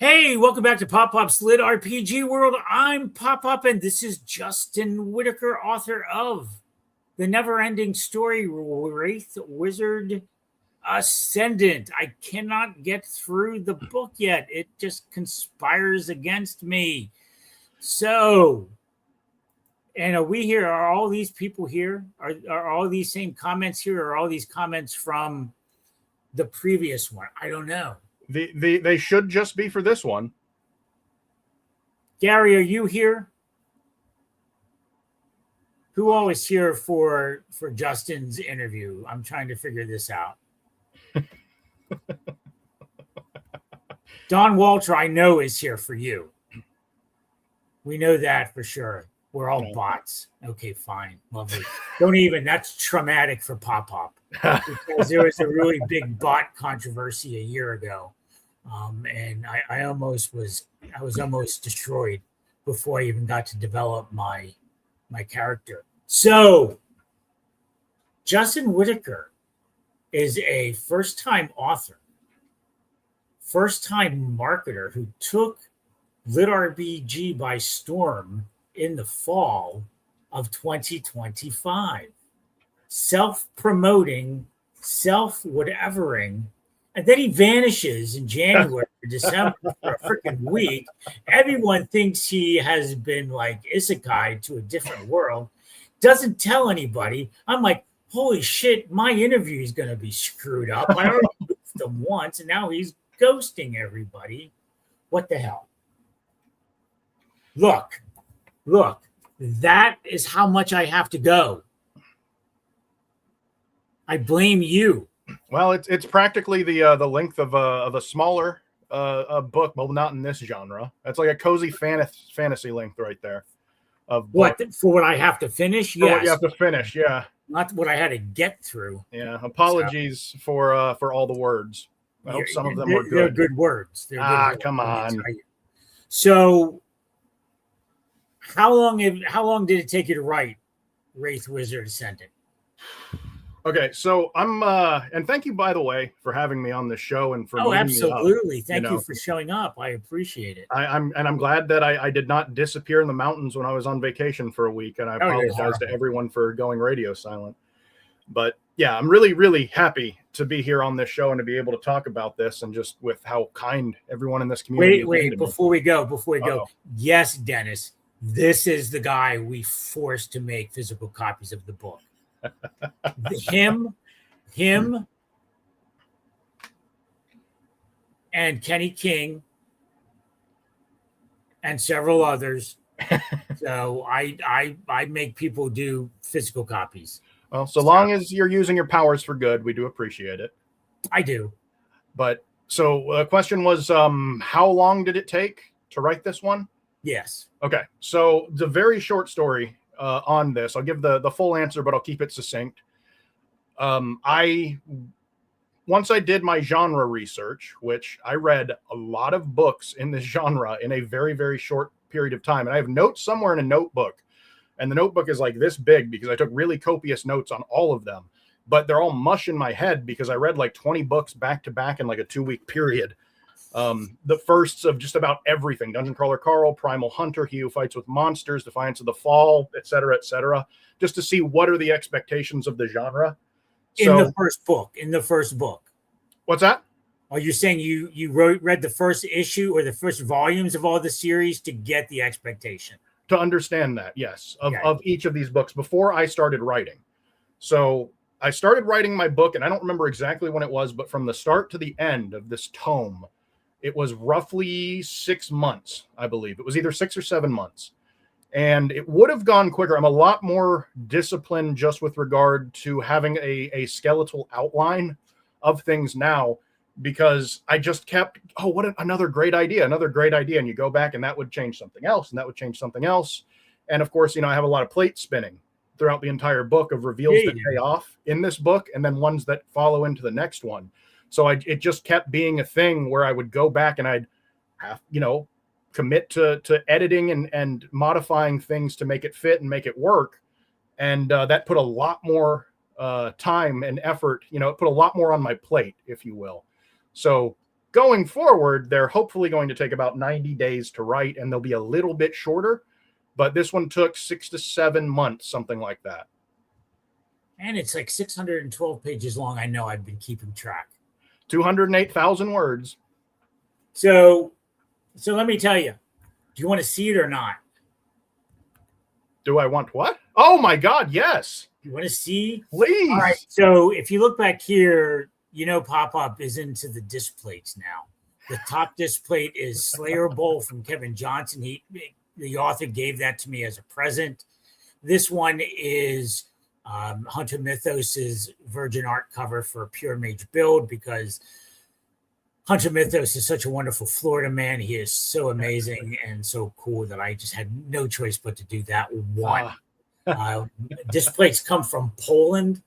Hey, welcome back to PopPop's LitRPG world. I'm PopPop, and this is Justin Whitaker, author of the never-ending story Wraith Wizard Ascendant. I cannot get through the book yet. It just conspires against me. So, and are we here? Are all these people here? Are all these same comments here? Or are all these comments from the previous one? I don't know. They should just be for this one. Gary, are you here? Who all is here for Justin's interview? I'm trying to figure this out. Don Walter, I know, is here for you. We know that for sure. We're all bots. Okay, fine. Lovely. Don't even. That's traumatic for PopPop. Because there was a really big bot controversy a year ago. And I was almost destroyed before I even got to develop my character. So Justin Whitaker is a first-time author, first-time marketer who took LitRPG by storm in the fall of 2025. Self-promoting, self-whatevering. And then he vanishes in January or December for a freaking week. Everyone thinks he has been like Isekai to a different world. Doesn't tell anybody. I'm like, holy shit, my interview is going to be screwed up. I already ghosted him once, and now he's ghosting everybody. What the hell? Look, that is how much I have to go. I blame you. Well, it's practically the length of a smaller book, but not in this genre. That's like a cozy fantasy length right there. Of what for what I have to finish? Yes. What you have to finish, yeah. Not what I had to get through. Yeah. Apologies for all the words. I hope some of them were good. They're good words. They're good words, come on. So, how long did it take you to write Wraith Wizard Ascendant? Okay, so I'm and thank you, by the way, for having me on this show and for absolutely. Thank you for showing up. I appreciate it. I'm glad that I did not disappear in the mountains when I was on vacation for a week, and I apologize to everyone for going radio silent. But yeah, I'm really, really happy to be here on this show and to be able to talk about this, and just with how kind everyone in this community. Wait, before we go. Yes, Dennis, this is the guy we forced to make physical copies of the book. him and Kenny King and several others. So I make people do physical copies. Well, so long as you're using your powers for good, we do appreciate it. I do. But so the question was, how long did it take to write this one? Yes. Okay. So the very short story on this, I'll give the full answer, but I'll keep it succinct. Once I did my genre research, which I read a lot of books in this genre in a very, very short period of time. And I have notes somewhere in a notebook, and the notebook is like this big because I took really copious notes on all of them, but they're all mush in my head because I read like 20 books back to back in like a 2-week period. The firsts of just about everything: Dungeon Crawler Carl, Primal Hunter, He Who Fights with Monsters, Defiance of the Fall, etc., just to see what are the expectations of the genre. In the first book. What's that? Are you saying you read the first issue or the first volumes of all the series to get the expectation? To understand that, yes, of each of these books before I started writing. So I started writing my book, and I don't remember exactly when it was, but from the start to the end of this tome, it was roughly 6 months, I believe. It was either 6 or 7 months. And it would have gone quicker. I'm a lot more disciplined just with regard to having a skeletal outline of things now, because I just kept, another great idea. And you go back and that would change something else, and that would change something else. And of course, I have a lot of plate spinning throughout the entire book of reveals that pay off in this book, and then ones that follow into the next one. So it just kept being a thing where I would go back and I'd have, commit to editing and modifying things to make it fit and make it work. And that put a lot more time and effort, it put a lot more on my plate, if you will. So going forward, they're hopefully going to take about 90 days to write, and they'll be a little bit shorter. But this one took 6 to 7 months, something like that. And it's like 612 pages long. I know, I've been keeping track. 208,000 words. So let me tell you, do you want to see it or not? Do I want what? Oh my God, yes. You want to see? Please. All right. So if you look back here, Pop-Pop is into the disc plates now. The top disc plate is Slayer Bowl from Kevin Johnson. The author gave that to me as a present. This one is Hunter Mythos's Virgin Art cover for Pure Mage Build, because Hunter Mythos is such a wonderful Florida man. He is so amazing and so cool that I just had no choice but to do that one. Disc plates come from Poland,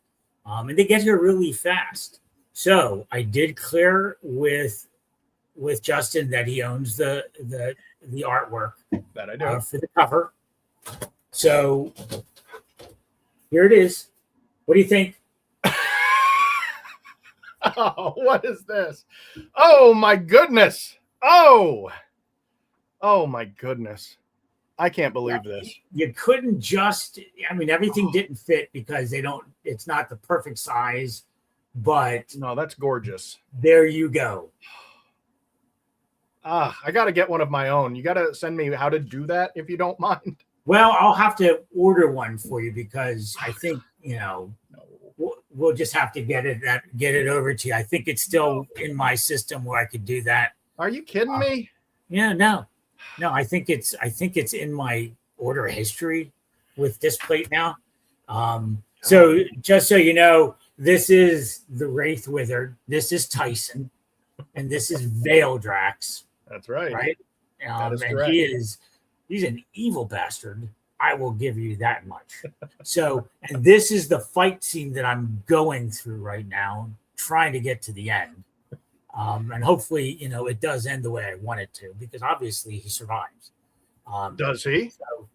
and they get here really fast. So I did clear with Justin that he owns the artwork that I do for the cover. So here it is. What do you think? Oh, what is this? Oh my goodness. Oh my goodness. I can't believe this. You couldn't just, everything didn't fit because it's not the perfect size, but no, that's gorgeous. There you go. I got to get one of my own. You got to send me how to do that if you don't mind. Well, I'll have to order one for you because I think, we'll just have to get it over to you. I think it's still in my system where I could do that. Are you kidding me? Yeah, no, I think it's in my order history with this plate now. So just so you know, this is the Wraith Wizard. This is Tyson, and this is Veildrax. That's right. Right. That is and correct. he's an evil bastard. I will give you that much. So, and this is the fight scene that I'm going through right now, trying to get to the end. And hopefully, it does end the way I want it to, because obviously he survives. Does he? So,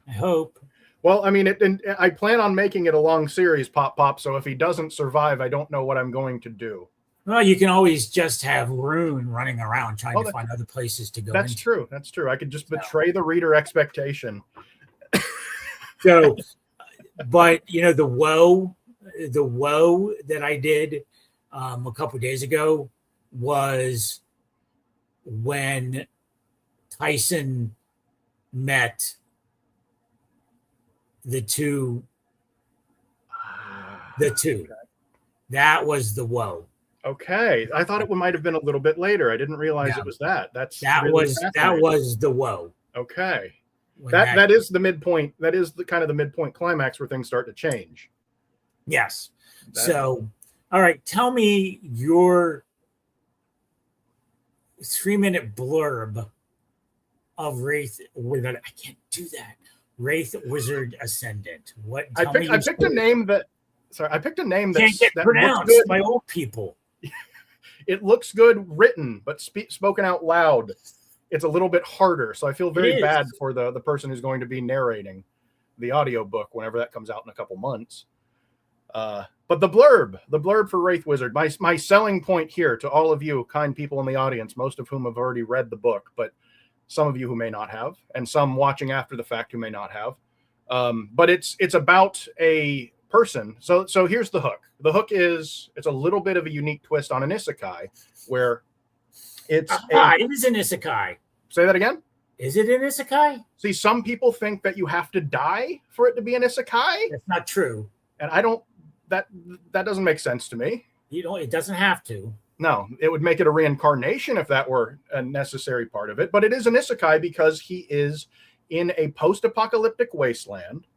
I hope. Well, I plan on making it a long series, Pop. So if he doesn't survive, I don't know what I'm going to do. Well, you can always just have Rune running around trying to find other places to go. That's true. That's true. I could just betray the reader expectation. So, but the woe that I did a couple of days ago was when Tyson met the two. That was the woe. Okay, I thought it might have been a little bit later. I didn't realize it was that. That was the woe. Okay, that is the midpoint. That is the kind of the midpoint climax where things start to change. Yes. So, all right, tell me your 3-minute blurb of Wraith Wizard. I can't do that. Wraith Wizard Ascendant. What? I picked a name that. Sorry, I picked a name that can't get pronounced by old people. It looks good written, but spoken out loud, it's a little bit harder. So I feel very bad for the person who's going to be narrating the audiobook whenever that comes out in a couple months. But the blurb for Wraith Wizard, my selling point here to all of you kind people in the audience, most of whom have already read the book, but some of you who may not have, and some watching after the fact who may not have. But it's about a person. So here's the hook. The hook is, it's a little bit of a unique twist on an Isekai, where it is an Isekai. Say that again? Is it an Isekai? See, some people think that you have to die for it to be an Isekai. That's not true. And I don't, that doesn't make sense to me. It doesn't have to. No, it would make it a reincarnation if that were a necessary part of it. But it is an Isekai because he is in a post-apocalyptic wasteland,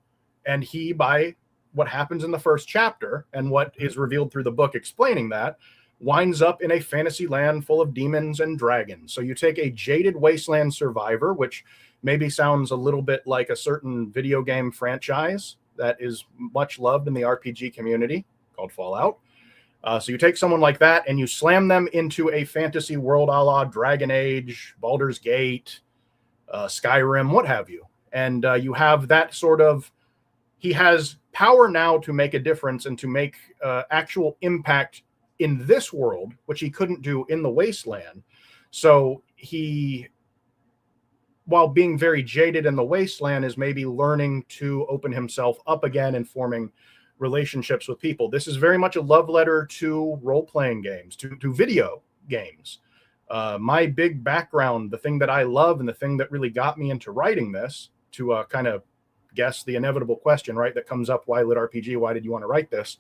and he, by what happens in the first chapter and what is revealed through the book explaining that, winds up in a fantasy land full of demons and dragons. So you take a jaded wasteland survivor, which maybe sounds a little bit like a certain video game franchise that is much loved in the RPG community called Fallout. So you take someone like that and you slam them into a fantasy world a la Dragon Age, Baldur's Gate, Skyrim, what have you. And you have that sort of, he has power now to make a difference and to make actual impact in this world, which he couldn't do in the Wasteland. So he, while being very jaded in the Wasteland, is maybe learning to open himself up again and forming relationships with people. This is very much a love letter to role-playing games, to video games. My big background, the thing that I love and the thing that really got me into writing this, to kind of guess the inevitable question, right, that comes up, why LitRPG? Why did you want to write this?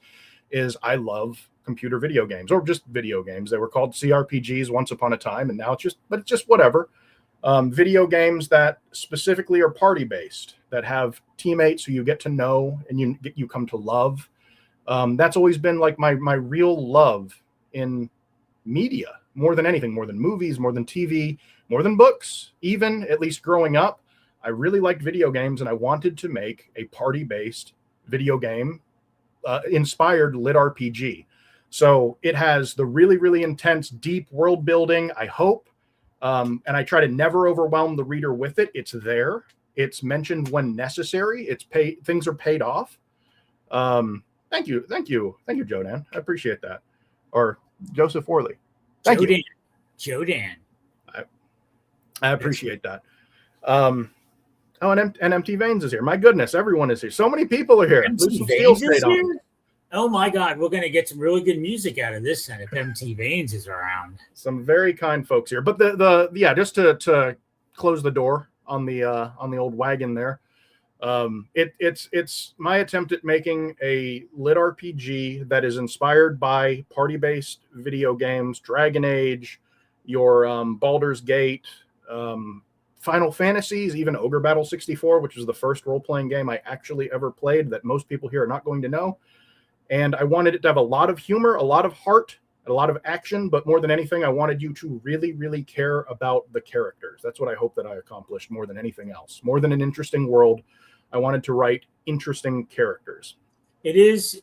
Is I love computer video games, or just video games. They were called CRPGs once upon a time, and now it's just whatever. Video games that specifically are party-based, that have teammates who you get to know and you come to love. That's always been like my real love in media, more than anything, more than movies, more than TV, more than books. Even, at least growing up, I really liked video games, and I wanted to make a party-based video game inspired LitRPG. So it has the really, really intense, deep world building, I hope. And I try to never overwhelm the reader with it. It's there. It's mentioned when necessary. Things are paid off. Thank you, Jodan. I appreciate that. Or Joseph Worley. Thank you, Jodan. I appreciate that. And Empty Veins is here. My goodness, everyone is here. So many people are here. Empty Veins is here? Oh my God, we're going to get some really good music out of this then if Empty Veins is around. Some very kind folks here. But just to close the door on the old wagon there. It's my attempt at making a lit RPG that is inspired by party-based video games, Dragon Age, your Baldur's Gate, Final Fantasies, even Ogre Battle 64, which was the first role-playing game I actually ever played that most people here are not going to know. And I wanted it to have a lot of humor, a lot of heart, and a lot of action, but more than anything, I wanted you to really, really care about the characters. That's what I hope that I accomplished more than anything else. More than an interesting world, I wanted to write interesting characters. It is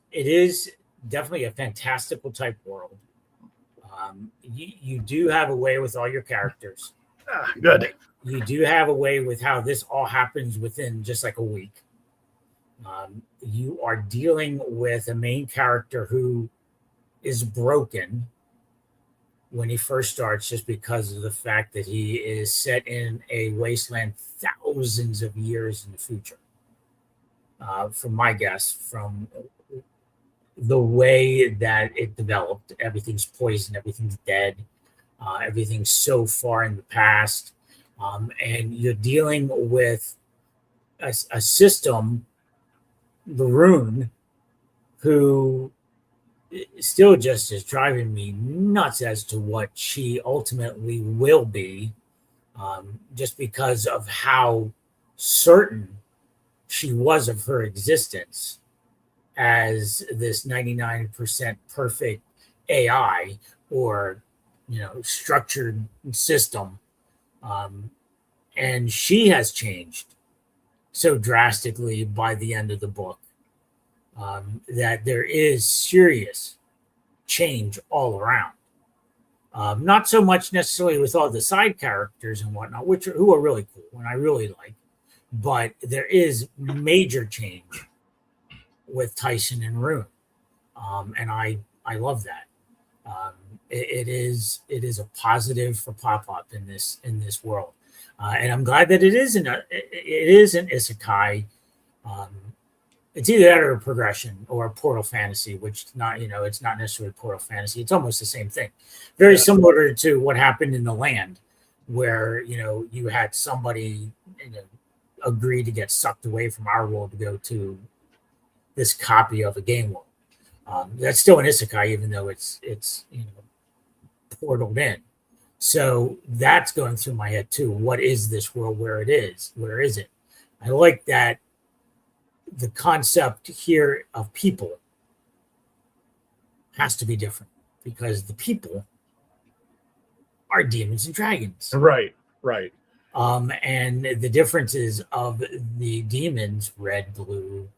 definitely a fantastical type world. You do have a way with all your characters. Good. You do have a way with how this all happens within just like a week. You are dealing with a main character who is broken when he first starts, just because of the fact that he is set in a wasteland thousands of years in the future. From my guess, from the way that it developed, everything's poisoned, everything's dead, everything's so far in the past. And you're dealing with a system, the Rune, who still just is driving me nuts as to what she ultimately will be, just because of how certain she was of her existence as this 99% perfect AI, or structured system. And she has changed so drastically by the end of the book, that there is serious change all around. Not so much necessarily with all the side characters and whatnot, who are really cool and I really like, but there is major change with Tyson and Rune, and I love that. It is a positive for PopPop in this world. And I'm glad that it is an Isekai. It's either that or a progression or a portal fantasy, which it's not necessarily portal fantasy. It's almost the same thing. Very similar to what happened in the land, where you had somebody agree to get sucked away from our world to go to this copy of a game world. That's still an Isekai, even though it's portaled in. So that's going through my head too. What is this world? Where it is? Where is it? I like that the concept here of people has to be different, because the people are demons and dragons. Right. And the differences of the demons, red, blue,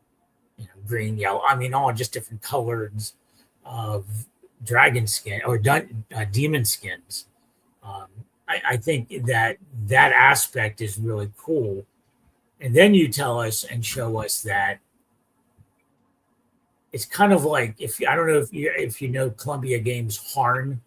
green, yellow, all just different colors of dragon skin or demon skins. I think that aspect is really cool. And then you tell us and show us that it's kind of like I don't know if you know Columbia Games Harn.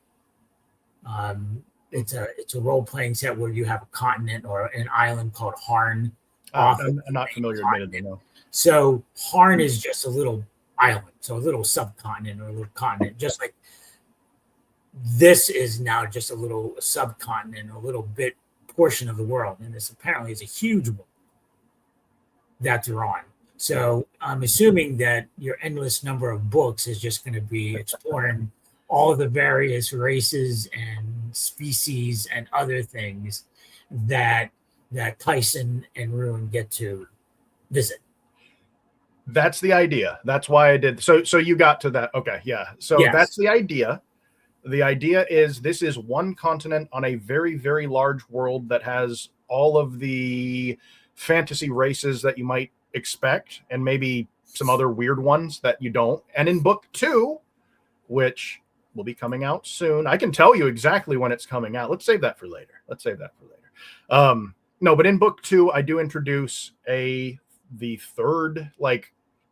It's a role playing set where you have a continent or an island called Harn. I'm not familiar, admittedly, no. So Harn is just a little island, so a little subcontinent or a little continent, just like this is now just a little subcontinent, a little bit portion of the world, and this apparently is a huge one that they're on. So I'm assuming that your endless number of books is just going to be exploring all of the various races and species and other things that Tyson and Ruin get to visit. That's the idea. That's why I did. So you got to that. Okay. Yeah. So yes. That's the idea. The idea is this is one continent on a very, very large world that has all of the fantasy races that you might expect and maybe some other weird ones that you don't. And in book 2, which will be coming out soon, I can tell you exactly when it's coming out. Let's save that for later. No, but in book 2, I do introduce the third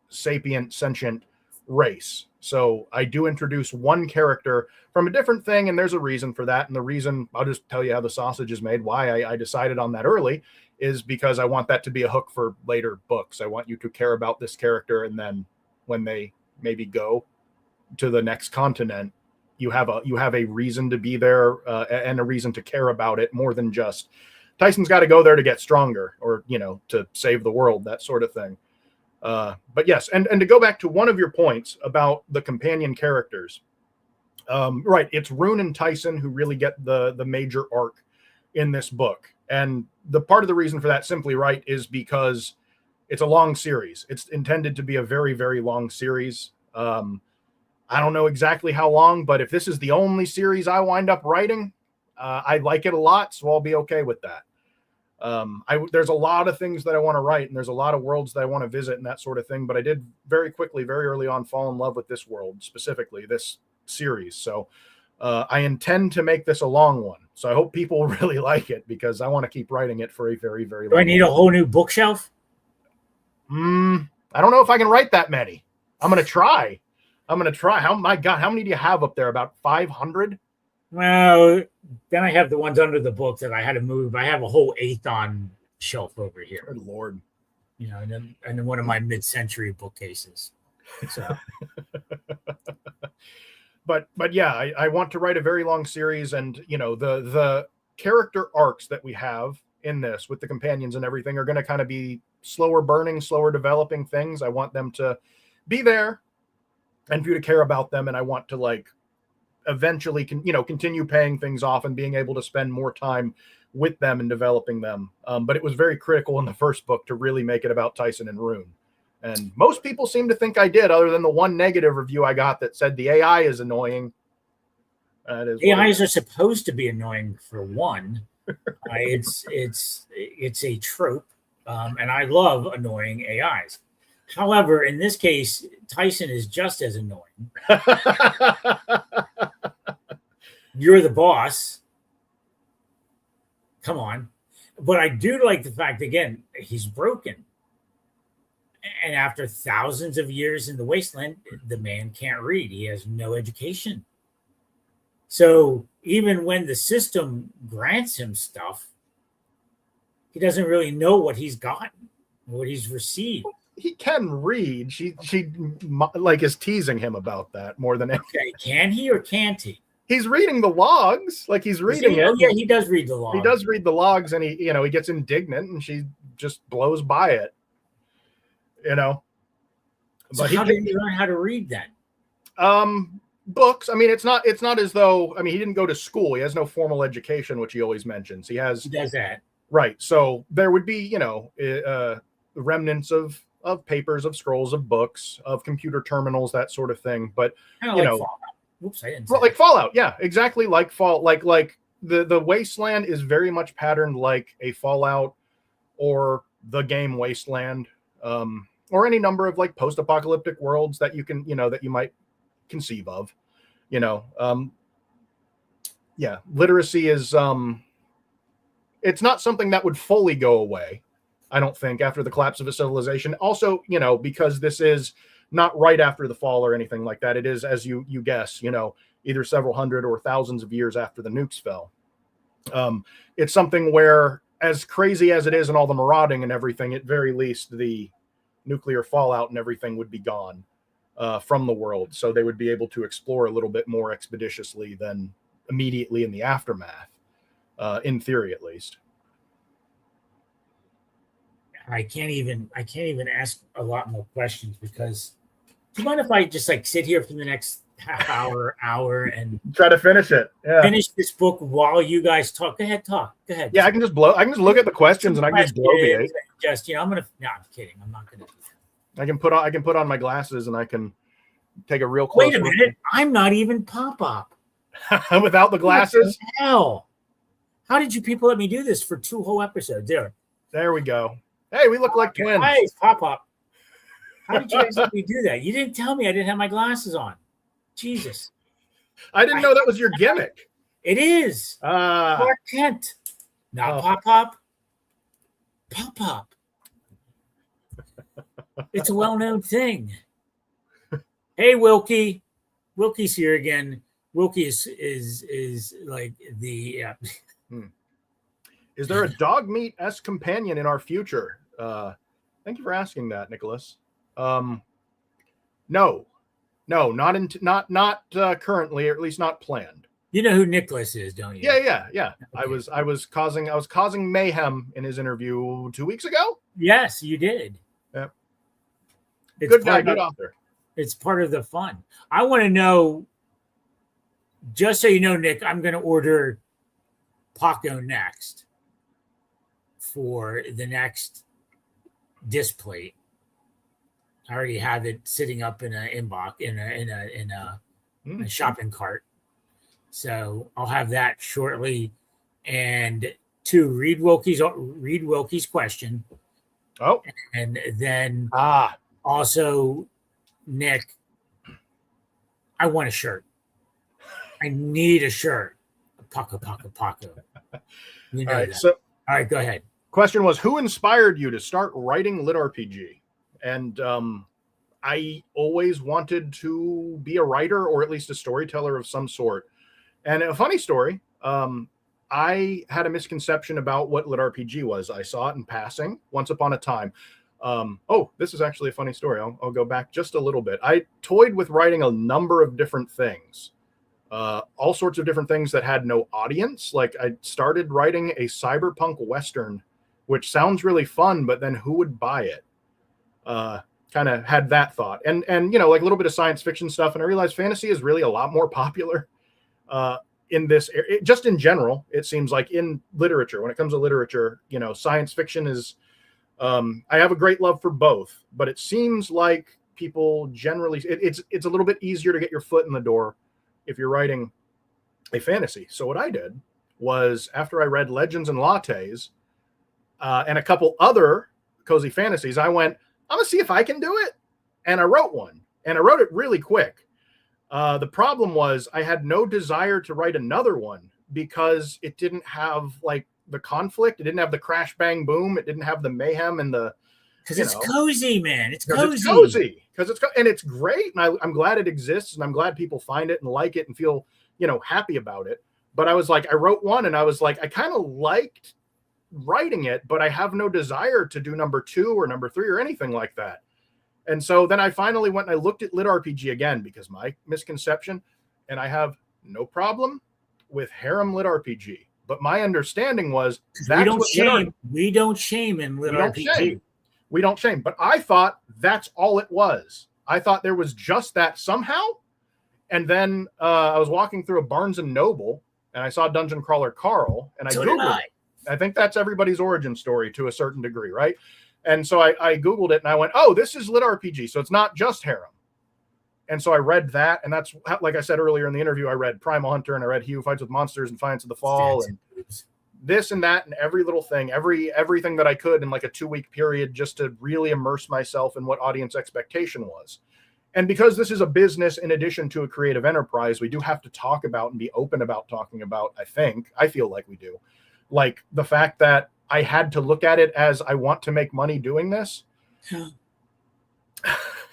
sapient sentient race. So I do introduce one character from a different thing, and there's a reason for that. And the reason, I'll just tell you how the sausage is made, why I decided on that early, is because I want that to be a hook for later books. I want you to care about this character, and then when they maybe go to the next continent, you have a reason to be there and a reason to care about it more than just Tyson's got to go there to get stronger or, to save the world, that sort of thing. But yes, and to go back to one of your points about the companion characters, right, it's Rune and Tyson who really get the major arc in this book. And the part of the reason for that, simply, right, is because it's a long series. It's intended to be a very, very long series. I don't know exactly how long, but if this is the only series I wind up writing, I like it a lot, so I'll be okay with that. There's a lot of things that I want to write, and there's a lot of worlds that I want to visit and that sort of thing, but I did very quickly, very early on, fall in love with this world, specifically this series. So I intend to make this a long one. So I hope people really like it, because I want to keep writing it for a very, very long time. Do I need a whole new bookshelf? I don't know if I can write that many. I'm going to try. My God, how many do you have up there? About 500? Well, then I have the ones under the book that I had to move. I have a whole Aethon shelf over here. Good Lord. And then one of my mid-century bookcases. So, but yeah, I want to write a very long series, and the character arcs that we have in this with the companions and everything are going to kind of be slower burning, slower developing things. I want them to be there and for you to care about them, and I want to eventually continue paying things off and being able to spend more time with them and developing them. But it was very critical in the first book to really make it about Tyson and Rune. And most people seem to think I did, other than the one negative review I got that said the AI is annoying. AIs are supposed to be annoying, for one. It's a trope, and I love annoying AIs. However, in this case, Tyson is just as annoying. You're the boss. Come on. But I do like the fact, again, he's broken. And after thousands of years in the Wasteland, the man can't read. He has no education. So even when the system grants him stuff, he doesn't really know what he's gotten, what he's received. He can read. She is teasing him about that more than anything. Okay, can he or can't he? He's reading the logs. He's reading it. Yeah, he does read the logs. He does read the logs, and he gets indignant, and she just blows by it. So how did he learn how to read then? Books. I mean, it's not as though, he didn't go to school. He has no formal education, which he always mentions. He does that. Right. So there would be, remnants of papers, of scrolls, of books, of computer terminals, that sort of thing. But Fallout. Oops, I didn't. Like Fallout, yeah, exactly. Like the Wasteland is very much patterned like a Fallout or the game Wasteland, or any number of post-apocalyptic worlds that you can, that you might conceive of. Yeah, literacy is it's not something that would fully go away, I don't think, after the collapse of a civilization. Also, because this is not right after the fall or anything like that. It is, as you guess, either several hundred or thousands of years after the nukes fell. It's something where, as crazy as it is and all the marauding and everything, at very least the nuclear fallout and everything would be gone from the world. So they would be able to explore a little bit more expeditiously than immediately in the aftermath, in theory, at least. I can't even ask a lot more questions because do you mind if I just like sit here for the next half hour and try to finish it? Yeah. Finish this book while you guys talk. Go ahead, talk. Go ahead. Yeah, I can just look at the questions and I can just bloviate. Just, I'm gonna. No, I'm kidding. I'm not gonna do that. I can put on my glasses and I can take a real close. Wait a minute. I'm not even Pop. Without the glasses. What the hell? How did you people let me do this for 2 whole episodes? There we go. Hey, we look like twins. Hey, Pop. How did you guys let me do that? You didn't tell me I didn't have my glasses on. Jesus. I didn't know that was your gimmick. It is. Clark Kent. Not Pop. It's a well-known thing. Hey, Wilkie. Wilkie's here again. Wilkie is like the... Is there a dog meat-esque companion in our future? Thank you for asking that, Nicholas. No, not currently, or at least not planned. You know who Nicholas is, don't you? Yeah. Okay. I was causing mayhem in his interview 2 weeks ago. Yes, you did. Yeah. It's good guy, good author. It's part of the fun. I want to know, just so you know, Nick, I'm going to order Paco next for the next disc plate. I already have it sitting up in a inbox in a shopping cart, so I'll have that shortly. And to read Wilkie's question. Oh, and then also, Nick, I want a shirt. I need a shirt. Paco. You know that. So, all right, go ahead. Question was, who inspired you to start writing LitRPG? And I always wanted to be a writer or at least a storyteller of some sort. And a funny story, I had a misconception about what LitRPG was. I saw it in passing once upon a time. This is actually a funny story. I'll go back just a little bit. I toyed with writing a number of different things, all sorts of different things that had no audience. Like I started writing a cyberpunk Western, which sounds really fun, but then who would buy it? Kind of had that thought, and like a little bit of science fiction stuff. And I realized fantasy is really a lot more popular in this, just in general. It seems like in literature, when it comes to literature, science fiction is. I have a great love for both, but it seems like people generally, it's a little bit easier to get your foot in the door if you're writing a fantasy. So what I did was, after I read Legends and Lattes and a couple other cozy fantasies, I went, I'm gonna see if I can do it. And I wrote one, and I wrote it really quick. The problem was I had no desire to write another one because it didn't have like the conflict. It didn't have the crash, bang, boom. It didn't have the mayhem and the, because it's cozy, man. It's cozy. It's cozy and it's great. And I'm glad it exists, and I'm glad people find it and like it and feel, happy about it. But I was like, I wrote one and I was like, I kind of liked writing it, but I have no desire to do number 2 or number 3 or anything like that. And so then I finally went and I looked at LitRPG again, because my misconception, and I have no problem with harem LitRPG, but my understanding was that we don't shame in LitRPG. We don't shame, but I thought that's all it was. I thought there was just that somehow. And then I was walking through a Barnes and Noble and I saw Dungeon Crawler Carl, and I Googled it. I think that's everybody's origin story to a certain degree, right? And so I Googled it and I went, oh, this is LitRPG. So it's not just harem. And so I read that. And that's, like I said earlier in the interview, I read Primal Hunter and I read He Who Fights with Monsters and Defiance of the Fall and this and that and every little thing, everything that I could in like a 2-week period, just to really immerse myself in what audience expectation was. And because this is a business in addition to a creative enterprise, we do have to talk about and be open about talking about, I feel like we do. Like the fact that I had to look at it as I want to make money doing this.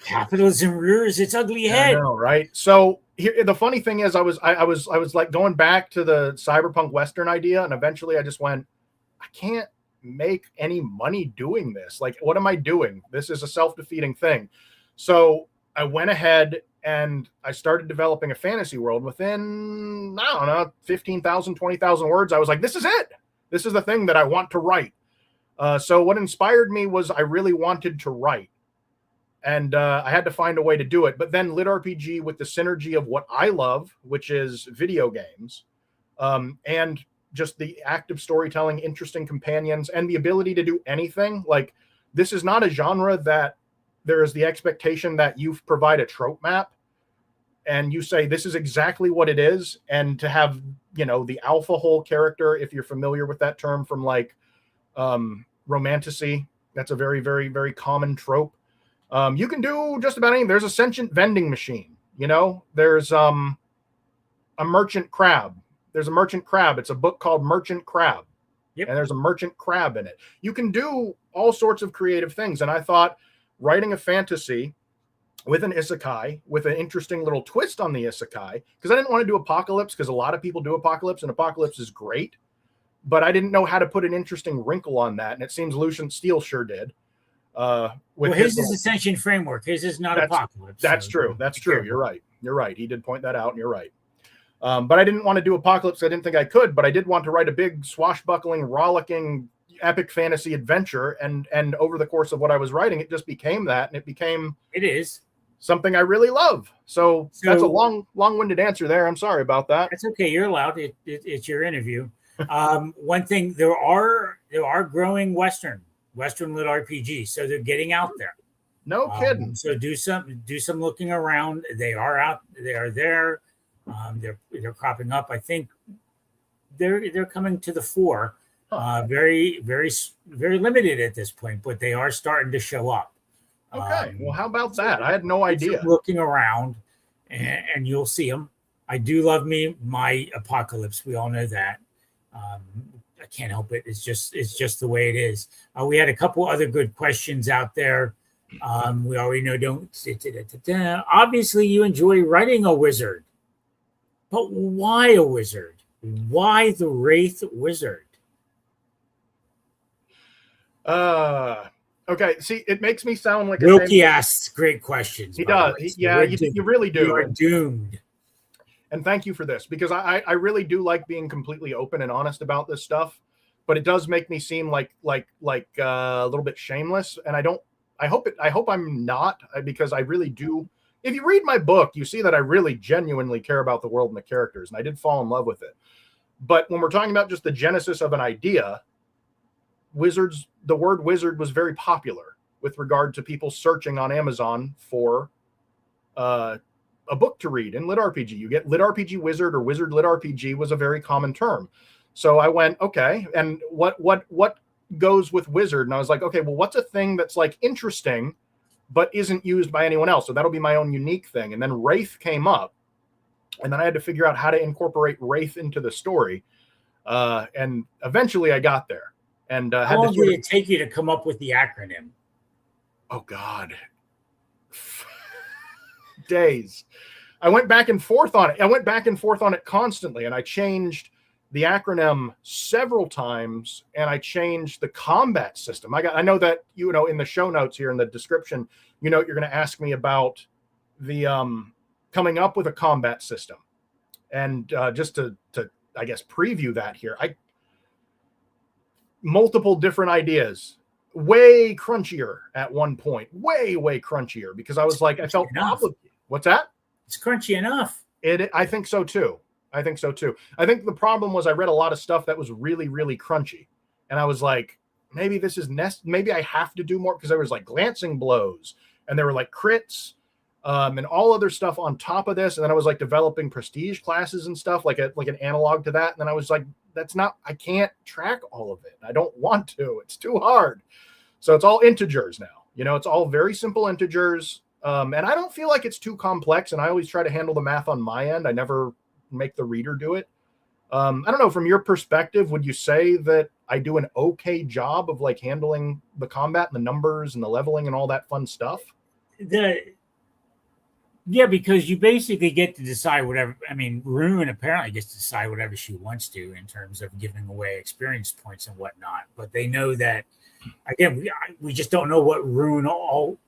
Capitalism rears its ugly I head. know, right? So here, the funny thing is, I was like going back to the cyberpunk Western idea, and eventually I just went, I can't make any money doing this. Like, what am I doing? This is a self-defeating thing. So I went ahead and I started developing a fantasy world within, I don't know, 15,000, 20,000 words. I was like, this is it. This is the thing that I want to write. So what inspired me was I really wanted to write. And I had to find a way to do it. But then LitRPG, with the synergy of what I love, which is video games, and just the active storytelling, interesting companions, and the ability to do anything. Like, this is not a genre that there is the expectation that you provide a trope map and you say, this is exactly what it is. And to have, the alpha hole character, if you're familiar with that term from like romantasy, that's a very, very, very common trope. You can do just about anything. There's a sentient vending machine, there's a merchant crab. There's a merchant crab. It's a book called Merchant Crab. Yep. And there's a merchant crab in it. You can do all sorts of creative things. And I thought writing a fantasy with an isekai, with an interesting little twist on the isekai, because I didn't want to do apocalypse, because a lot of people do apocalypse, and apocalypse is great. But I didn't know how to put an interesting wrinkle on that. And it seems Lucian Steele sure did. His is Ascension framework. His is not apocalypse. That's true. That's true. You're right. You're right. He did point that out, and you're right. But I didn't want to do apocalypse. I didn't think I could, but I did want to write a big swashbuckling, rollicking, epic fantasy adventure. And over the course of what I was writing, it just became that, and it is something I really love. So that's a long-winded answer there. I'm sorry about that. That's okay. You're allowed. It's your interview. One thing, there are growing Western lit RPG, so they're getting out there. No kidding. So do some looking around. They are out. They are there. They're cropping up. I think they're coming to the fore. Very, very, very limited at this point, but they are starting to show up. Okay. Well, how about that? I had no idea. Looking around, and you'll see them. I do love my apocalypse. We all know that. I can't help it. It's just the way it is. We had a couple other good questions out there. We already know. Obviously, you enjoy writing a wizard, but why a wizard? Why the Wraith Wizard? Okay. See, it makes me sound like Wilkie asks great questions. He does. You really do. You are doomed. And thank you for this, because I really do like being completely open and honest about this stuff, but it does make me seem like a little bit shameless. And I hope I'm not, because I really do. If you read my book, you see that I really genuinely care about the world and the characters, and I did fall in love with it. But when we're talking about just the genesis of an idea, the word wizard was very popular with regard to people searching on Amazon for a book to read in LitRPG. You get LitRPG Wizard or Wizard LitRPG was a very common term. So I went, okay, and what goes with wizard? And I was like, okay, well, what's a thing that's like interesting but isn't used by anyone else? So that'll be my own unique thing. And then Wraith came up, and then I had to figure out how to incorporate Wraith into the story. And eventually I got there. And how long did it take you to come up with the acronym? Oh God. Days. I went back and forth on it constantly, and I changed the acronym several times, and I changed the combat system. I know that in the show notes here in the description, you're going to ask me about the coming up with a combat system, and just to I guess preview that here, multiple different ideas. Way crunchier at one point, way crunchier, because I was like, I felt obligated. What's that? It's crunchy enough. I think so too. I think the problem was I read a lot of stuff that was really, really crunchy, and I was like, maybe this is maybe I have to do more, because there was like glancing blows, and there were like crits, and all other stuff on top of this. And then I was like developing prestige classes and stuff, like an analog to that. And then I was like, I can't track all of it. I don't want to. It's too hard. So it's all integers now. It's all very simple integers. And I don't feel like it's too complex. And I always try to handle the math on my end. I never make the reader do it. I don't know, from your perspective, would you say that I do an okay job of like handling the combat and the numbers and the leveling and all that fun stuff? Yeah, because you basically get to decide whatever. I mean, Rune apparently gets to decide whatever she wants to in terms of giving away experience points and whatnot. But they know that, again, we just don't know what Rune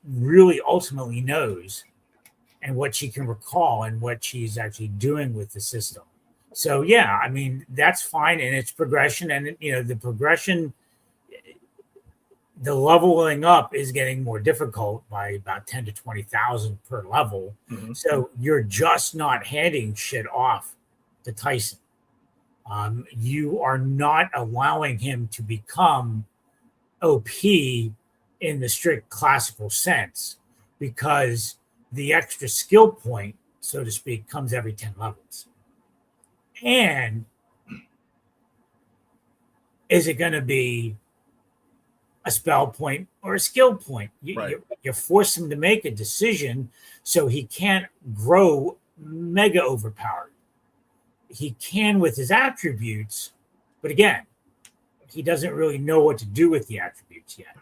really ultimately knows and what she can recall and what she's actually doing with the system. So, yeah, I mean, that's fine. And it's progression. And, the progression, the leveling up is getting more difficult by about 10 to 20,000 per level. Mm-hmm. So you're just not handing shit off to Tyson. You are not allowing him to become OP in the strict classical sense, because the extra skill point, so to speak, comes every 10 levels. And is it going to be a spell point or a skill point? You force him to make a decision, so he can't grow mega overpowered. He can with his attributes, but again, he doesn't really know what to do with the attributes yet.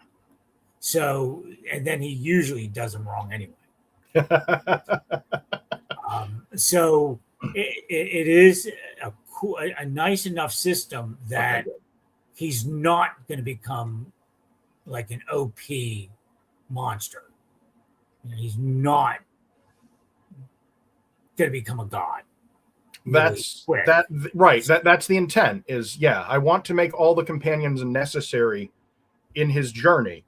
So, and then he usually does them wrong anyway. So it is a nice enough system that he's not going to become like an OP monster. He's not going to become a god. That's really that's the intent. I want to make all the companions necessary in his journey.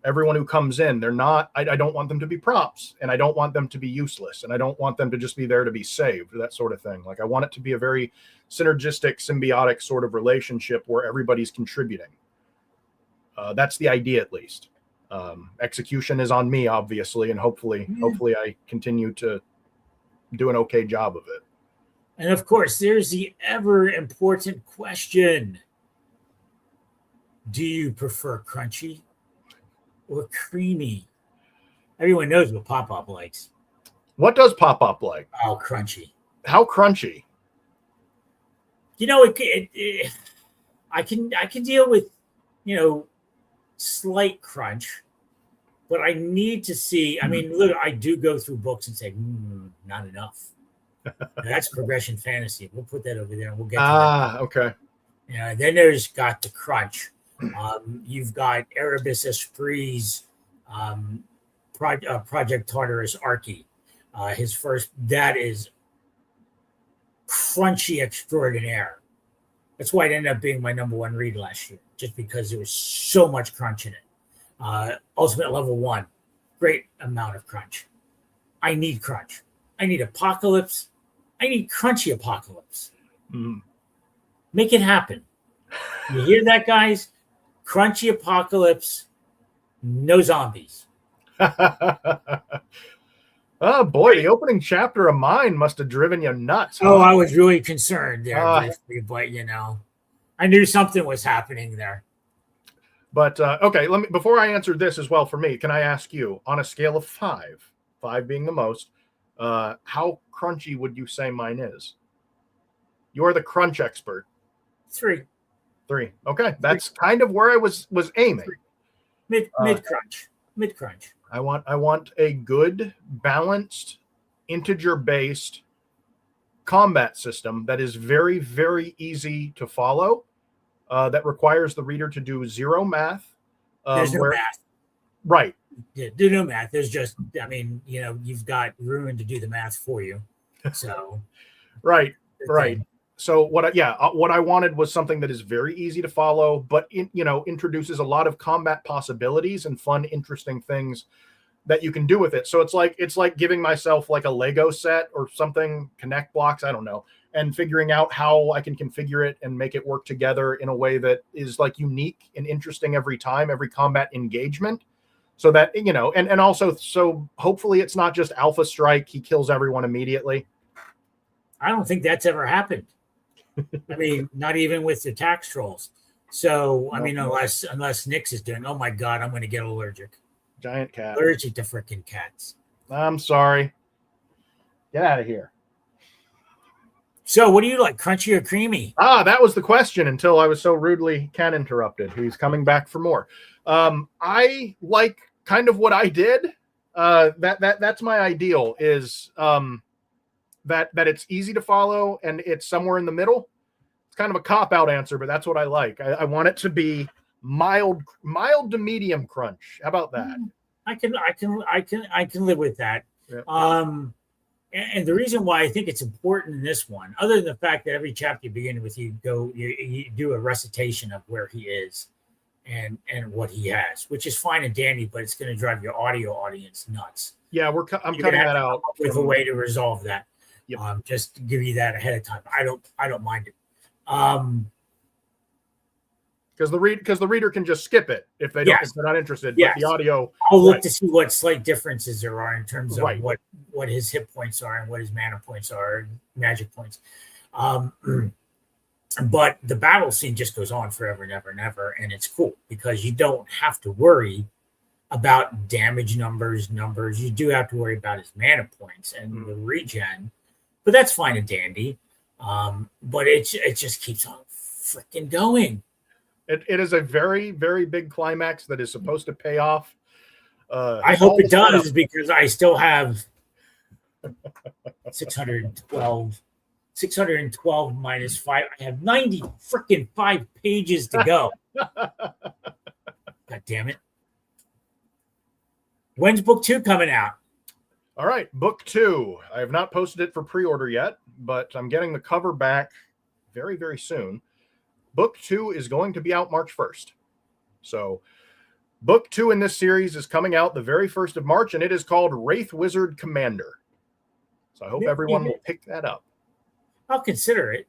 Everyone who comes in, they're not, I don't want them to be props, and I don't want them to be useless, and I don't want them to just be there to be saved, that sort of thing. Like, I want it to be a very synergistic, symbiotic sort of relationship where everybody's contributing. That's the idea, at least. Execution is on me, obviously, and hopefully I continue to do an okay job of it. And of course, there's the ever important question: do you prefer crunchy or creamy? Everyone knows what PopPop likes. What does PopPop like? Oh, crunchy. How crunchy? I can deal with, slight crunch, but I need to see. I mean, look, I do go through books and say, not enough. That's progression fantasy. We'll put that over there and we'll get to that. Okay. Then there's got the crunch. You've got Erebus Esprit's Project Tartarus Archie. His first, that is crunchy extraordinaire. That's why it ended up being my number one read last year, just because there was so much crunch in it. Ultimate Level 1, great amount of crunch. I need crunch. I need apocalypse. I need crunchy apocalypse. Make it happen. You hear that, guys? Crunchy apocalypse, no zombies. Oh boy, the opening chapter of mine must have driven you nuts. Huh? Oh, I was really concerned there, but I knew something was happening there. But okay, let me, before I answer this as well, for me, can I ask you, on a scale of 5 being the most, how crunchy would you say mine is? You're the crunch expert. 3. Okay, that's kind of where I was aiming. Mid crunch. I want a good, balanced, integer-based combat system that is very, very easy to follow. That requires the reader to do zero math. There's no math. Right. Yeah, do no math. There's just, you've got Ruin to do the math for you. So. Right. So what I wanted was something that is very easy to follow, but introduces a lot of combat possibilities and fun, interesting things that you can do with it. So it's like giving myself like a Lego set or something, Connect blocks, I don't know, and figuring out how I can configure it and make it work together in a way that is like unique and interesting every time, every combat engagement. So that, and also, so hopefully it's not just Alpha Strike, he kills everyone immediately. I don't think that's ever happened. I mean, not even with the tax trolls. So, I mean, unless Nyx is doing, oh my God, I'm going to get allergic. Giant cat. Allergic to freaking cats. I'm sorry. Get out of here. So, what do you like, crunchy or creamy? That was the question until I was so rudely Ken interrupted. He's coming back for more. I like kind of what I did. That's my ideal, is that it's easy to follow and it's somewhere in the middle. It's kind of a cop-out answer, but that's what I like. I want it to be mild to medium crunch. How about that? I can live with that. Yeah. And the reason why I think it's important in this one, other than the fact that every chapter you begin with, you do a recitation of where he is and what he has, which is fine and dandy, but it's going to drive your audio audience nuts. Yeah, I'm cutting that out with a way to resolve that. Yep. Just to give you that ahead of time. I don't mind it. Because the reader can just skip it if they're not interested. Yes. But the audio, I'll look to see what slight differences there are in terms of right. what his hit points are and what his mana points are, magic points. But the battle scene just goes on forever and ever and ever, and it's cool because you don't have to worry about damage numbers. You do have to worry about his mana points and the regen, but that's fine and dandy. But it just keeps on freaking going. It is a very, very big climax that is supposed to pay off. I hope it does, because I still have 612 minus 5. I have 90 freaking 5 pages to go. God damn it. When's book 2 coming out? All right, book 2. I have not posted it for pre-order yet, but I'm getting the cover back very, very soon. Book 2 is going to be out March 1st. So book 2 in this series is coming out the very 1st of March, and it is called Wraith Wizard Commander. So I hope everyone will pick that up. I'll consider it.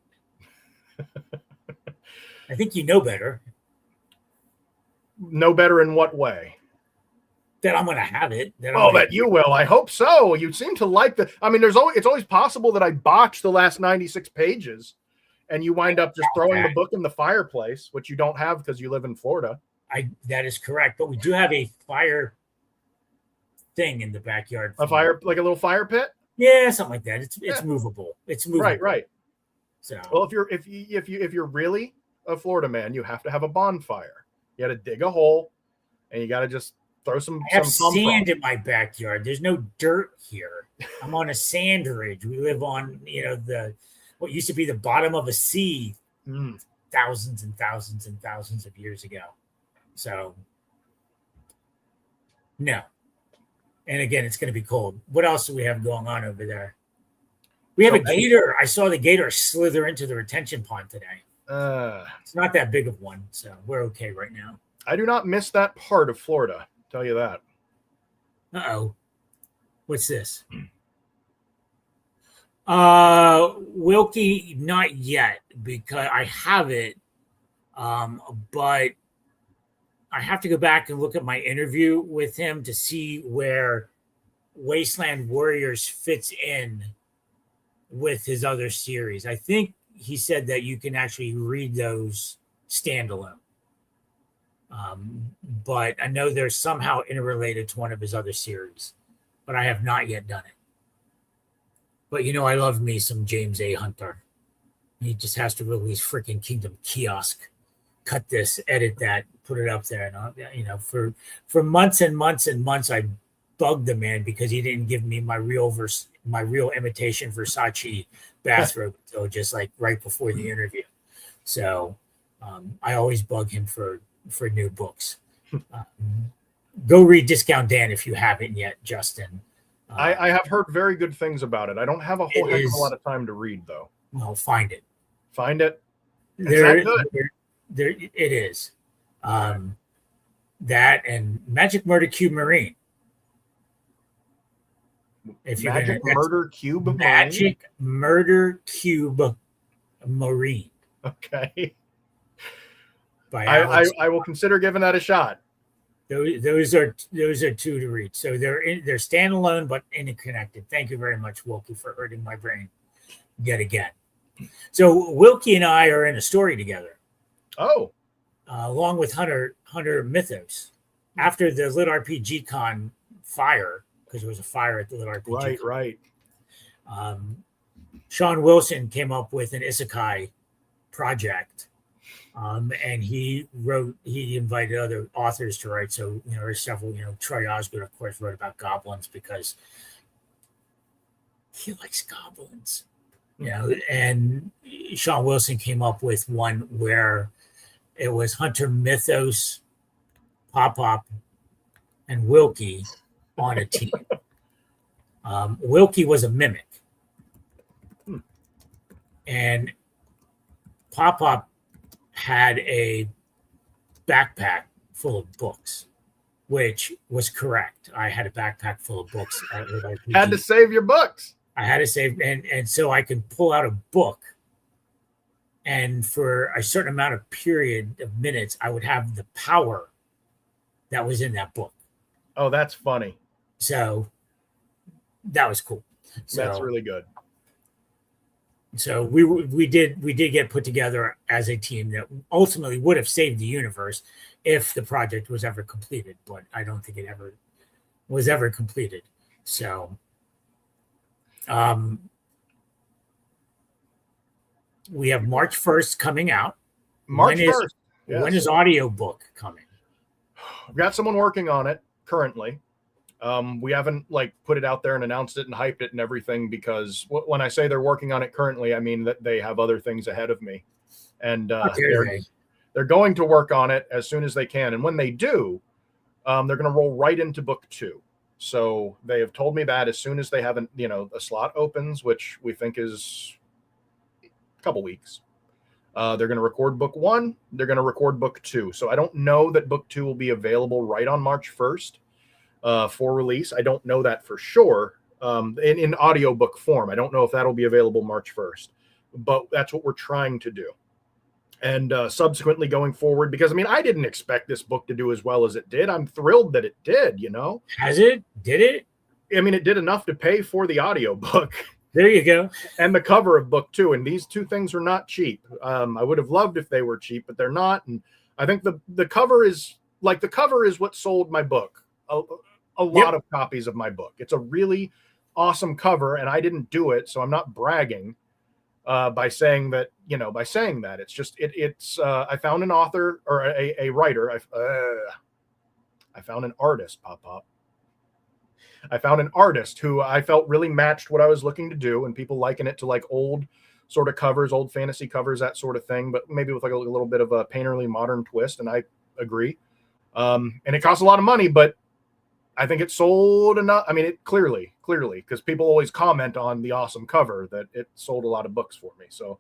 I think you know better. Know better in what way? That I'm going to have it. That you will. I hope so. You seem to like it's always possible that I botch the last 96 pages. And you wind up just throwing the book in the fireplace, which you don't have because you live in Florida. That is correct. But we do have a fire thing in the backyard. A fire, like a little fire pit? Yeah, something like that. It's movable. It's movable. Right. So, well, if you're really a Florida man, you have to have a bonfire. You got to dig a hole, and you got to just throw some. I have sand in my backyard. There's no dirt here. I'm on a sand ridge. We live on what used to be the bottom of a sea thousands and thousands and thousands of years ago. So, no. And again, it's going to be cold. What else do we have going on over there? We have a gator. I saw the gator slither into the retention pond today. It's not that big of one, so we're okay right now. I do not miss that part of Florida. I'll tell you that. Uh-oh. What's this? Wilkie, not yet, because I have it, but I have to go back and look at my interview with him to see where Wasteland Warriors fits in with his other series. I think he said that you can actually read those standalone, but I know they're somehow interrelated to one of his other series, but I have not yet done it. But I love me some James A. Hunter. He just has to release freaking Kingdom Kiosk, cut this, edit that, put it up there. And for months and months and months, I bugged the man because he didn't give me my real imitation Versace bathrobe until just like right before the interview. So I always bug him for new books. Go read Discount Dan if you haven't yet, Justin. I have heard very good things about it. I don't have a whole heck of a lot of time to read, though. Well, find it. Find it. There, it is. That and Magic Murder Cube Marine. Murder Cube Marine. Okay. I will consider giving that a shot. Those are two to read. So they're standalone but interconnected. Thank you very much, Wilkie, for hurting my brain yet again. So Wilkie and I are in a story together. Oh, along with Hunter Mythos. After the LitRPG Con fire, because there was a fire at the LitRPG Con. Right. Sean Wilson came up with an Isekai project And he invited other authors to write. So, there's several, Troy Osgood, of course, wrote about goblins because he likes goblins, and Sean Wilson came up with one where it was Hunter Mythos, Pop, and Wilkie on a team. Wilkie was a mimic. And Pop had a backpack full of books, which was correct. I had a backpack full of books. Had to save your books. I had to save, and so I could pull out a book, and for a certain amount of period of minutes, I would have the power that was in that book. Oh, that's funny. So that was cool. So, that's really good. So we did get put together as a team that ultimately would have saved the universe if the project was ever completed, but I don't think it ever was ever completed. So we have March 1st coming out. March 1st. Yes. When is audiobook coming? I've got someone working on it currently. We haven't put it out there and announced it and hyped it and everything, because when I say they're working on it currently, I mean that they have other things ahead of me, and they're going to work on it as soon as they can. And when they do, they're going to roll right into book 2. So they have told me that as soon as they have a slot opens, which we think is a couple weeks, they're going to record book 1. They're going to record book 2. So I don't know that book 2 will be available right on March 1st. For release. I don't know that for sure. In audiobook form, I don't know if that'll be available March 1st, but that's what we're trying to do. And subsequently going forward, because I didn't expect this book to do as well as it did. I'm thrilled that it did, Has it? Did it? It did enough to pay for the audiobook. There you go. And the cover of book 2. And these two things are not cheap. I would have loved if they were cheap, but they're not. And I think the cover is what sold my book. A lot of copies of my book. It's a really awesome cover, and I didn't do it, so I'm not bragging by saying that. It's just it's. I found an author or a writer. I found an artist. Pop. I found an artist who I felt really matched what I was looking to do, and people liken it to old sort of covers, old fantasy covers, that sort of thing, but maybe with a little bit of a painterly modern twist. And I agree. And it costs a lot of money, but I think it sold enough. It clearly, because people always comment on the awesome cover, that it sold a lot of books for me. So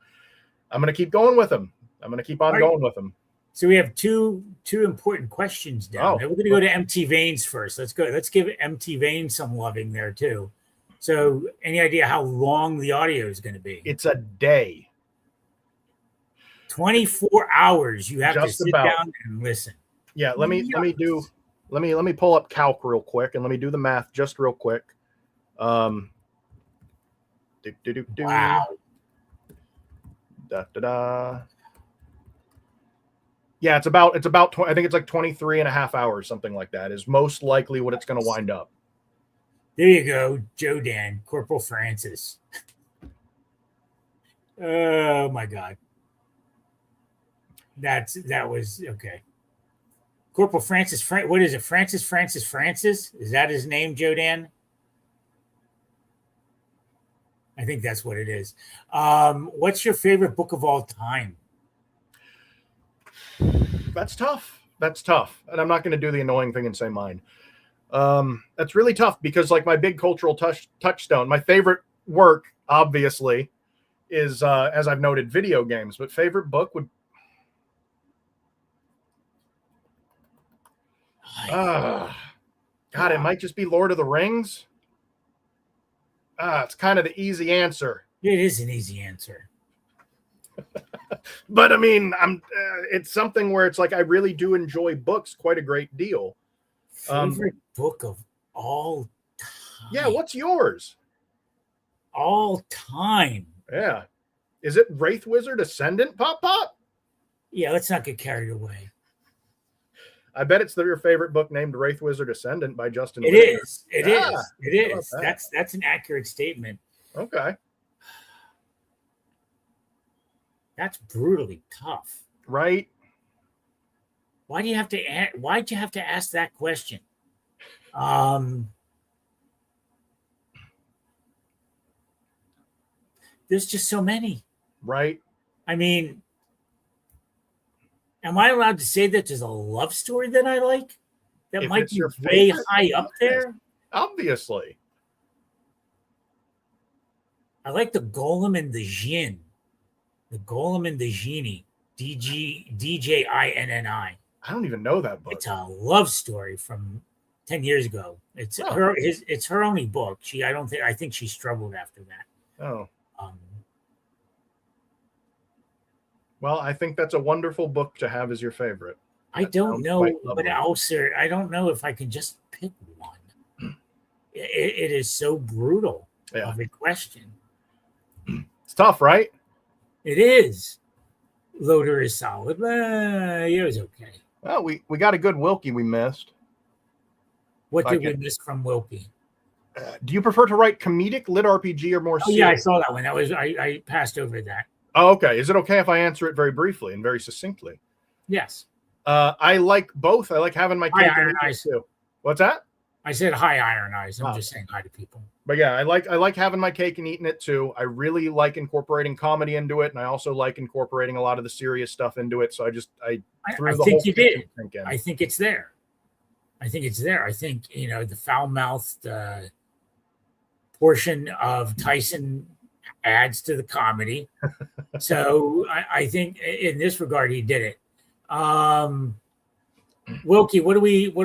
I'm going to keep going with them. I'm going to keep on going with them. So we have two important questions down there. We're going to go to MT Veins first. Let's go. Let's give MT Veins some loving there too. So any idea how long the audio is going to be? It's a day. 24 hours. You have to sit down and listen. Yeah. Let me pull up calc real quick, and let me do the math just real quick. Wow. Yeah, it's about I think it's 23 and a half hours, something like that, is most likely what it's going to wind up. There you go, Joe Dan, Corporal Francis. Oh my God. That was okay. Corporal Francis, what is it? Francis? Is that his name, Joe Dan? I think that's what it is. What's your favorite book of all time? That's tough. And I'm not going to do the annoying thing and say mine. That's really tough because my big cultural touchstone, my favorite work, obviously, is, as I've noted, video games. But favorite book would... God, it might just be Lord of the Rings. It's kind of the easy answer. It is an easy answer. But it's something where it's I really do enjoy books quite a great deal. Favorite book of all time. Yeah, what's yours? All time. Yeah. Is it Wraith Wizard Ascendant, Pop? Yeah, let's not get carried away. I bet it's your favorite book named Wraith Wizard Ascendant by Justin Whitaker. It is. That's an accurate statement. Okay. That's brutally tough. Right? Why'd you have to ask that question? There's just so many. Right? I mean, am I allowed to say that there's a love story that I like? That If might it's be your way favorite, high up there. Obviously. I like the Golem and the Djinn. The Golem and the Genie. DJINNI. I don't even know that book. It's a love story from 10 years ago. It's her only book. I think she struggled after that. Oh. Well, I think that's a wonderful book to have as your favorite. I don't know, but also I don't know if I can just pick one. It is so brutal of a question. It's tough, right? It is. Loader is solid. It was okay. Well, we got a good Wilkie we missed. What did we miss from Wilkie? Do you prefer to write comedic lit RPG or more serious? Yeah, I saw that one. I passed over that. Oh, okay. Is it okay if I answer it very briefly and very succinctly? Yes. I like both. I like having my cake and eating it too. What's that? I said hi, Iron Eyes. I'm just saying hi to people. But yeah, I like having my cake and eating it too. I really like incorporating comedy into it, and I also like incorporating a lot of the serious stuff into it. So I think you did. I think it's there. I think the foul-mouthed portion of Tyson adds to the comedy. So I think in this regard he did it. Wilkie, what are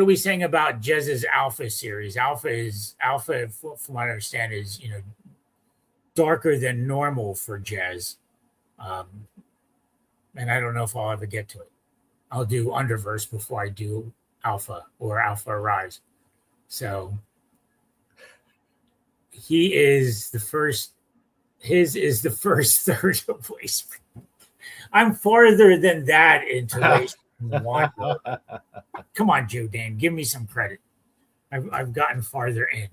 we saying about Jez's Alpha series? Alpha, from what I understand, is darker than normal for Jez, and I don't know if I'll ever get to it. I'll do Underverse before I do Alpha or Alpha Rise. So he is the first. His is the first third of Wasteland. I'm farther than that into Wasteland. Come on, Joe Dan, give me some credit. I've gotten farther in.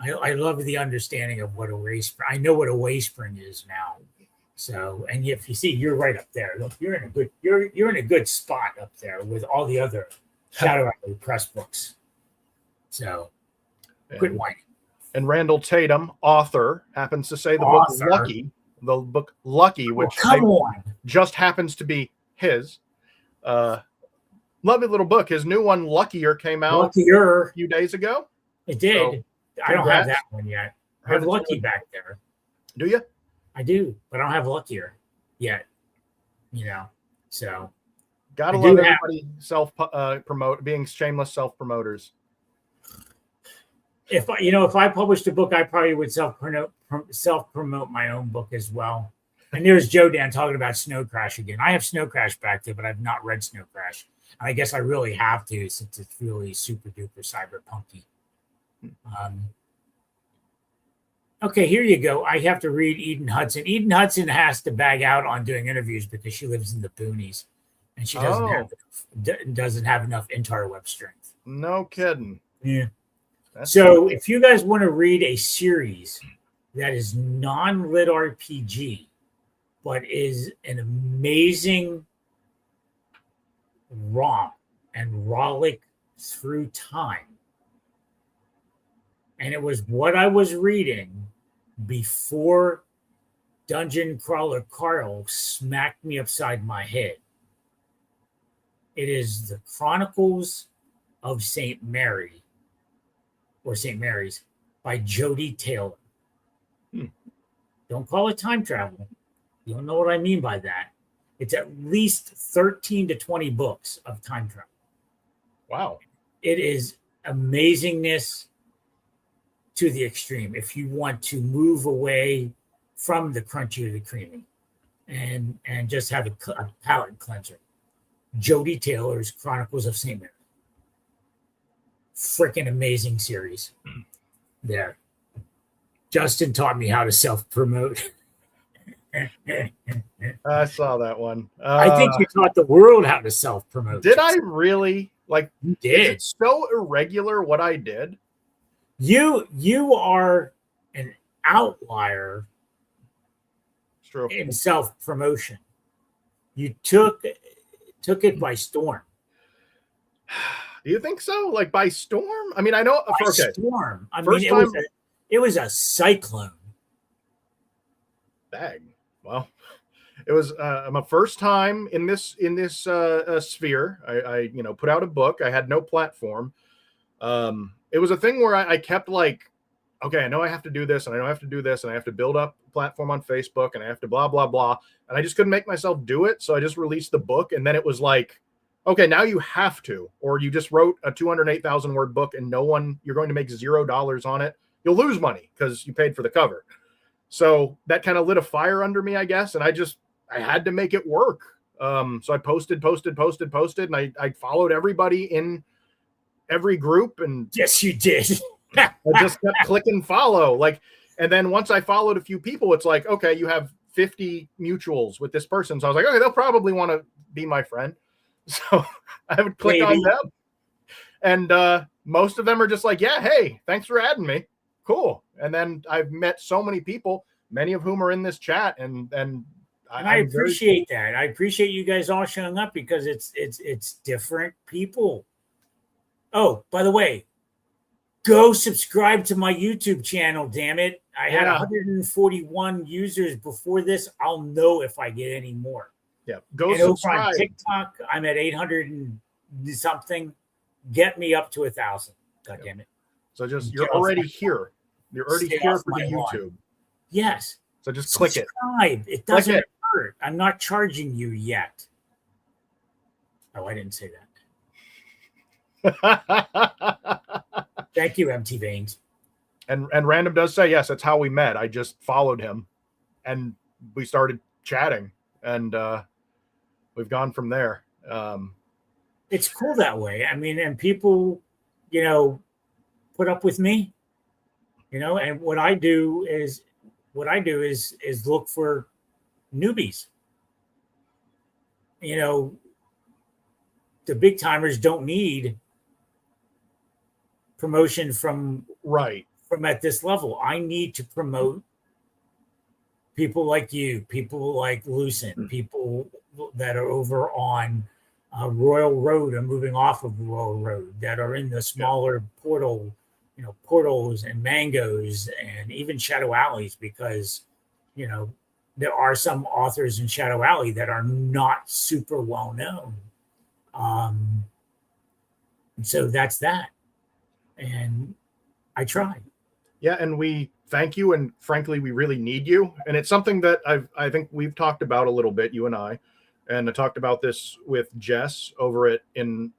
I love the understanding of what a Wayspring. I know what a Wayspring is now. So, and if you see, you're right up there. Look, you're in a good spot up there with all the other Shadow Alley Press books. So, quit whining. And Randall Tatum, author, happens to say the book Lucky, which just happens to be his. Lovely little book. His new one, Luckier, came out a few days ago. It did. So, I don't have that one yet. I have Lucky back there. Do you? I do, but I don't have Luckier yet. So gotta love everybody being shameless self promoters. If I published a book, I probably would self promote my own book as well. And there's Joe Dan talking about Snow Crash again. I have Snow Crash back there, but I've not read Snow Crash. I guess I really have to, since it's really super duper cyberpunky. Okay, here you go. I have to read Eden Hudson. Eden Hudson has to bag out on doing interviews because she lives in the boonies, and she doesn't have enough interweb strength. No kidding. Yeah. So if you guys want to read a series that is non-lit RPG, but is an amazing romp and rollick through time, and it was what I was reading before Dungeon Crawler Carl smacked me upside my head. It is the Chronicles of St. Mary, or St. Mary's, by Jody Taylor. Don't call it time travel. You don't know what I mean by that. It's at least 13 to 20 books of time travel. Wow. It is amazingness to the extreme. If you want to move away from the crunchy or the creamy and just have a palate cleanser, Jody Taylor's Chronicles of St. Mary. Freaking amazing series there. Justin taught me how to self-promote. I saw that one. I think you taught the world how to self-promote. Did Justin. I really? Like, you did. It's so irregular what I did. You are an outlier in self-promotion. You took took it by storm. Do you think so? Like by storm? I mean, I know By okay. storm. I First mean, time it was a cyclone. Bag. Well, it was my first time in this sphere. I put out a book. I had no platform. It was a thing where I kept like, okay, I know I have to do this, and I know I have to do this, and I have to build up a platform on Facebook, and I have to blah blah blah, and I just couldn't make myself do it. So I just released the book, and then it was like, okay, now you have to, or you just wrote a 208,000 word book, and you're going to make $0 on it. You'll lose money because you paid for the cover. So that kind of lit a fire under me, I guess, and I had to make it work. So I posted, and I followed everybody in every group, and yes, you did. I just kept clicking follow, and then once I followed a few people, it's like, okay, you have 50 mutuals with this person. So I was like, okay, they'll probably want to be my friend. So I would click on them, and most of them are just like, yeah, hey, thanks for adding me. Cool. And then I've met so many people, many of whom are in this chat, and I appreciate that. I appreciate you guys all showing up because it's different people. Oh, by the way, go subscribe to my YouTube channel, damn it. I had 141 users before this. I'll know if I get any more. Yeah, go and subscribe. Over on TikTok, I'm at 800 and something. Get me up to 1,000. God damn it. So you're already here. You're already here for the YouTube. Lawn. Yes. So just click it. Subscribe. It doesn't hurt. I'm not charging you yet. Oh, I didn't say that. Thank you, MT Veins. And Random does say, yes, that's how we met. I just followed him and we started chatting, and we've gone from there. It's cool that way. I mean, and people, put up with me, and what I do is look for newbies. The big timers don't need promotion from at this level. I need to promote people like you, people like Lucent, people that are over on Royal Road or moving off of Royal Road, that are in the smaller portals and mangoes and even Shadow Alleys, because there are some authors in Shadow Alley that are not super well known. And so that's that. And I try. Yeah, and we thank you, and frankly, we really need you. And it's something that I think we've talked about a little bit, you and I talked about this with Jess over at in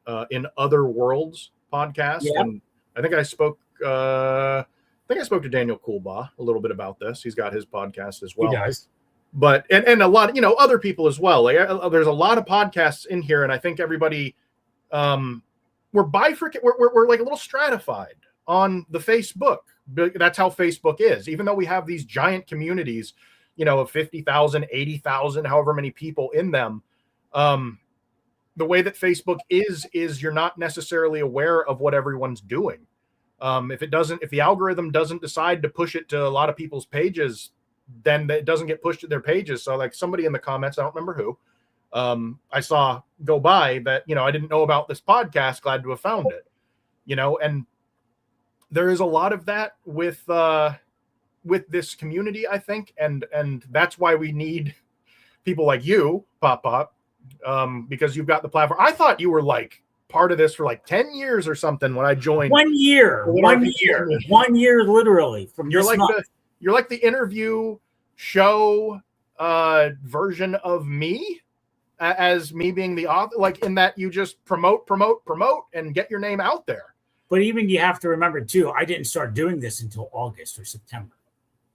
Other Worlds podcast. Yeah. And I think I spoke to Daniel Coolbaugh a little bit about this. He's got his podcast as well. He does. But and a lot of other people as well. There's a lot of podcasts in here, and I think everybody we're bifurcated. We're like a little stratified on the Facebook. That's how Facebook is. Even though we have these giant communities, of 50,000, 80,000, however many people in them, the way that Facebook is you're not necessarily aware of what everyone's doing. If the algorithm doesn't decide to push it to a lot of people's pages, then it doesn't get pushed to their pages. So like somebody in the comments, I don't remember who, I saw go by that, I didn't know about this podcast, glad to have found it, and there is a lot of that with this community, I think. And that's why we need people like you, Pop, because you've got the platform. I thought you were like part of this for like 10 years or something when I joined. 1 year, literally from you're like the interview show version of me, as me being the author, like in that you just promote and get your name out there. But even you have to remember too, I didn't start doing this until August or September.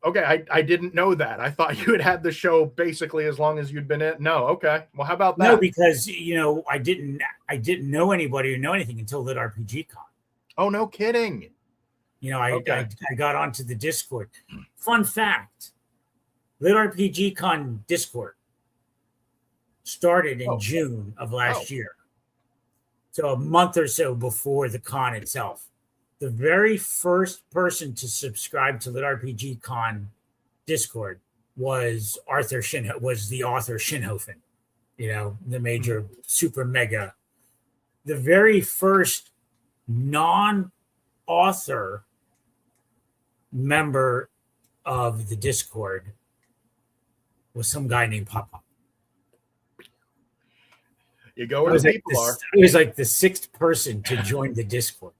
Okay, I didn't know that. I thought you had the show basically as long as you'd been in. No, okay. Well, how about that? No, because I didn't know anybody or know anything until LitRPG Con. Oh, no kidding. I got onto the Discord. Fun fact: LitRPG Con Discord started in June of last year. So a month or so before the con itself. The very first person to subscribe to LitRPG Con Discord was the author Shinhofen. the major super mega. The very first non-author member of the Discord was some guy named PopPop. You go where the people are. It was like the sixth person to join the Discord.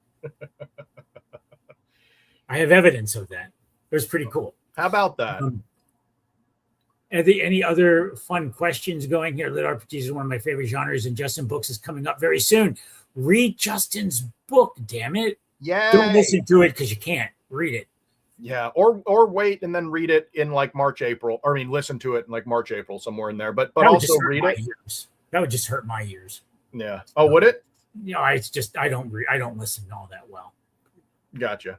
I have evidence of that. It was pretty cool. How about that? Any other fun questions going here? LitRPGs is one of my favorite genres, and Justin Books is coming up very soon. Read Justin's book, damn it. Yeah. Don't listen to it because you can't. Read it. Yeah, or wait and then read it in like March, April. Or I mean, listen to it in like March, April, somewhere in there. But also read it. Ears. That would just hurt my ears. Yeah. Oh, would it? It's just I don't listen all that well. Gotcha.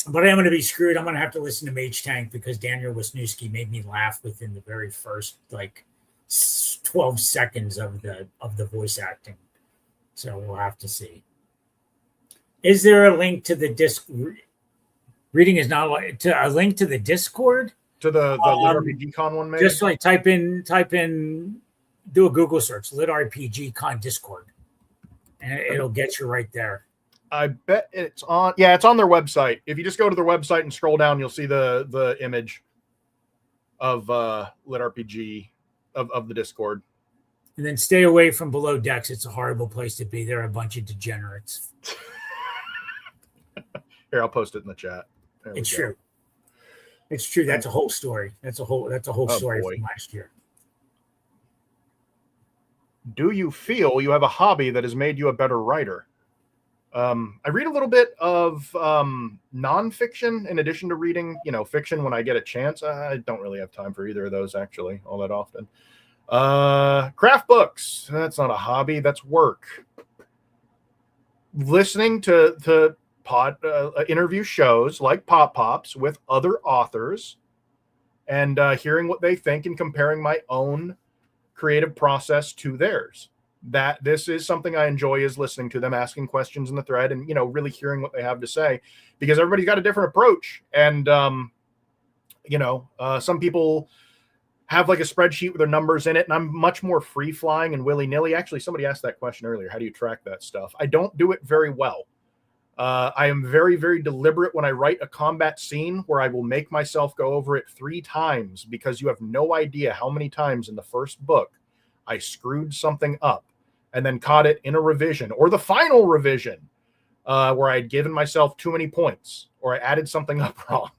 But I am going to be screwed. I'm going to have to listen to Mage Tank because Daniel Wisniewski made me laugh within the very first 12 seconds of the voice acting. So we'll have to see. Is there a link to the disc? Reading is not a link to the Discord to the LitRPG Con one. Maybe just type in, do a Google search, LitRPG Con Discord, and it'll get you right there. I bet it's on. Yeah, it's on their website. If you just go to their website and scroll down, you'll see the image of LitRPG of the Discord. And then stay away from Below Decks. It's a horrible place to be. They're a bunch of degenerates. Here, I'll post it in the chat. It's true. It's true. That's a whole story. That's a whole story from last year. Do you feel you have a hobby that has made you a better writer? I read a little bit of nonfiction in addition to reading, fiction when I get a chance. I don't really have time for either of those actually all that often. Craft books. That's not a hobby. That's work. Listening to interview shows like PopPop's with other authors and hearing what they think and comparing my own creative process to theirs. That this is something I enjoy, is listening to them, asking questions in the thread, and really hearing what they have to say, because everybody's got a different approach. And some people have like a spreadsheet with their numbers in it, and I'm much more free flying and willy nilly. Actually, somebody asked that question earlier. How do you track that stuff? I don't do it very well. I am very, very deliberate when I write a combat scene where I will make myself go over it 3 times, because you have no idea how many times in the first book I screwed something up and then caught it in a revision or the final revision where I'd given myself too many points or I added something up wrong.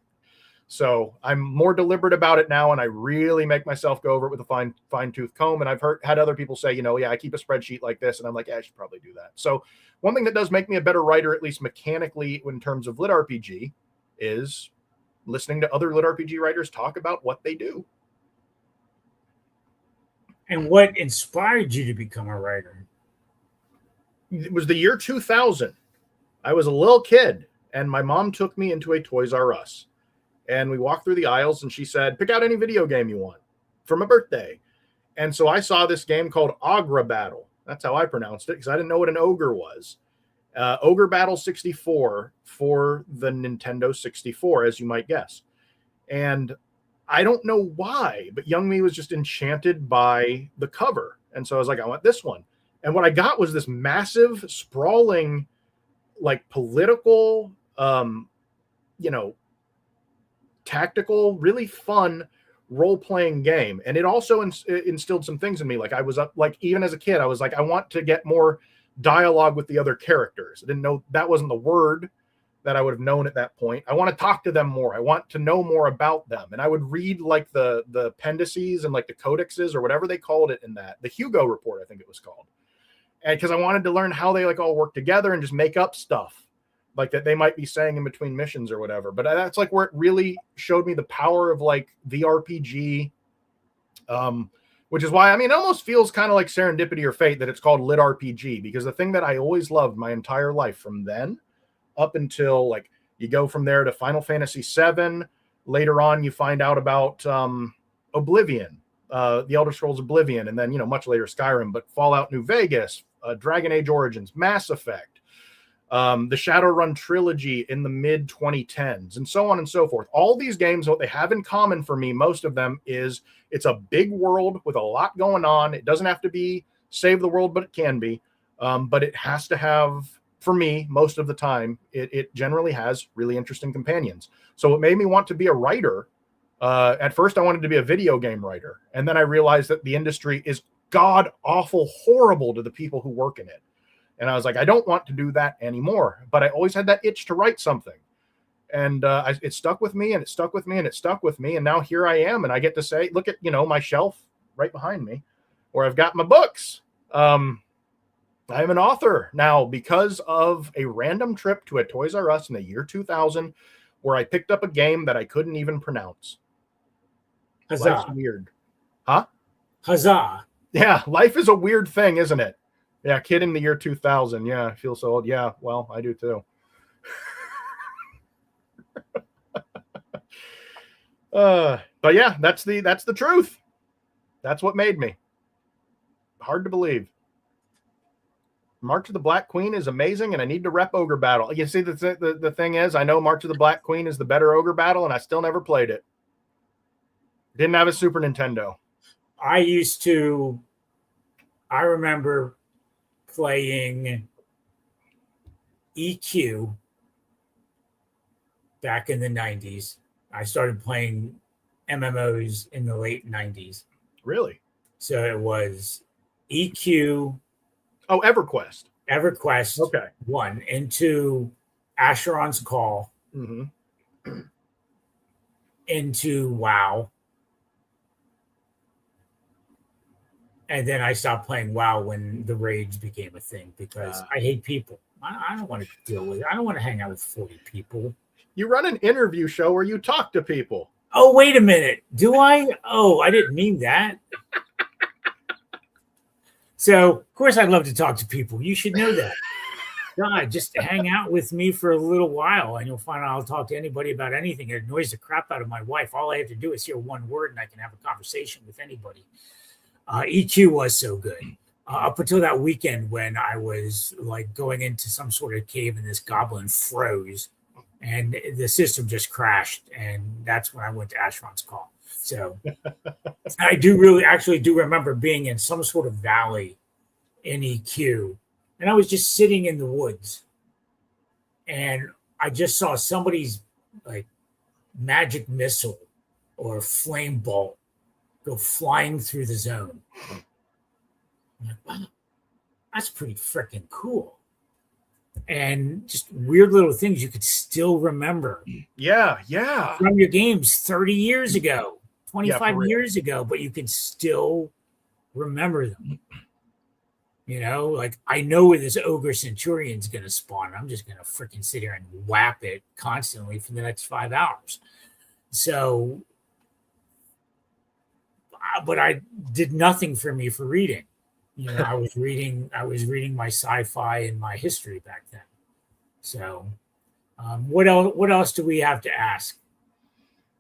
So I'm more deliberate about it now, and I really make myself go over it with a fine-tooth comb. And I've had other people say, I keep a spreadsheet like this, and I'm like, I should probably do that. So one thing that does make me a better writer, at least mechanically in terms of LitRPG, is listening to other LitRPG writers talk about what they do. And what inspired you to become a writer? It was the year 2000. I was a little kid, and my mom took me into a Toys R Us. And we walked through the aisles, and she said, pick out any video game you want for my birthday. And so I saw this game called Ogre Battle. That's how I pronounced it, because I didn't know what an ogre was. Ogre Battle 64 for the Nintendo 64, as you might guess. And I don't know why, but young me was just enchanted by the cover. And so I was like, I want this one. And what I got was this massive, sprawling, political, tactical, really fun role-playing game. And it also instilled some things in me. I was up, even as a kid, I was like, I want to get more dialogue with the other characters. I didn't know that wasn't the word that I would have known at that point. I want to talk to them more. I want to know more about them. And I would read the appendices and the codexes or whatever they called it in that. The Hugo report, I think it was called. And because I wanted to learn how they all work together and just make up stuff that they might be saying in between missions or whatever. But that's where it really showed me the power of the RPG, which is why, it almost feels kind of like serendipity or fate that it's called LitRPG, because the thing that I always loved my entire life from then up until you go from there to Final Fantasy VII. Later on, you find out about Oblivion, the Elder Scrolls Oblivion, and then, much later Skyrim, but Fallout New Vegas, Dragon Age Origins, Mass Effect, the Shadowrun trilogy in the mid 2010s, and so on and so forth. All these games, what they have in common for me, most of them, is it's a big world with a lot going on. It doesn't have to be save the world, but it can be. But it has to have, for me, most of the time, it generally has really interesting companions. So it made me want to be a writer. At first, I wanted to be a video game writer. And then I realized that the industry is god awful horrible to the people who work in it. And I was like, I don't want to do that anymore. But I always had that itch to write something. And it stuck with me, and it stuck with me, and it stuck with me. And now here I am. And I get to say, look at, my shelf right behind me where I've got my books. I'm an author now because of a random trip to a Toys R Us in the year 2000 where I picked up a game that I couldn't even pronounce. Huzzah. Life's weird. Huh? Huzzah. Yeah, life is a weird thing, isn't it? Yeah, kid in the year 2000. Yeah, I feel so old. Yeah, well, I do too. But yeah, that's the truth. That's what made me. Hard to believe. March of the Black Queen is amazing, and I need to rep Ogre Battle. You see, the thing is, I know March of the Black Queen is the better Ogre Battle, and I still never played it. Didn't have a Super Nintendo. I remember playing EQ back in the 90s. I started playing MMOs in the late 90s. Really? So it was EQ. Oh, EverQuest. EverQuest. Okay. 1 into Asheron's Call. Mm-hmm. Into WoW. And then I stopped playing WoW when the rage became a thing because I hate people. I don't want to deal with it. I don't want to hang out with 40 people. You run an interview show where you talk to people. Oh, wait a minute. Do I? Oh, I didn't mean that. So, of course, I'd love to talk to people. You should know that. God, just hang out with me for a little while and you'll find out I'll talk to anybody about anything. It annoys the crap out of my wife. All I have to do is hear one word and I can have a conversation with anybody. EQ was so good up until that weekend when I was like going into some sort of cave and this goblin froze and the system just crashed. And that's when I went to Asheron's Call. So I do remember being in some sort of valley in EQ. And I was just sitting in the woods and I just saw somebody's like magic missile or flame bolt go flying through the zone. I'm like, wow, that's pretty freaking cool. And just weird little things you could still remember. Yeah. From your games 30 years ago, 25 years ago, but you can still remember them. Like I know where this ogre centurion's going to spawn. I'm just going to freaking sit here and whap it constantly for the next 5 hours. So, but I did nothing for me for reading. I was reading my sci-fi and my history back then. So, what else do we have to ask?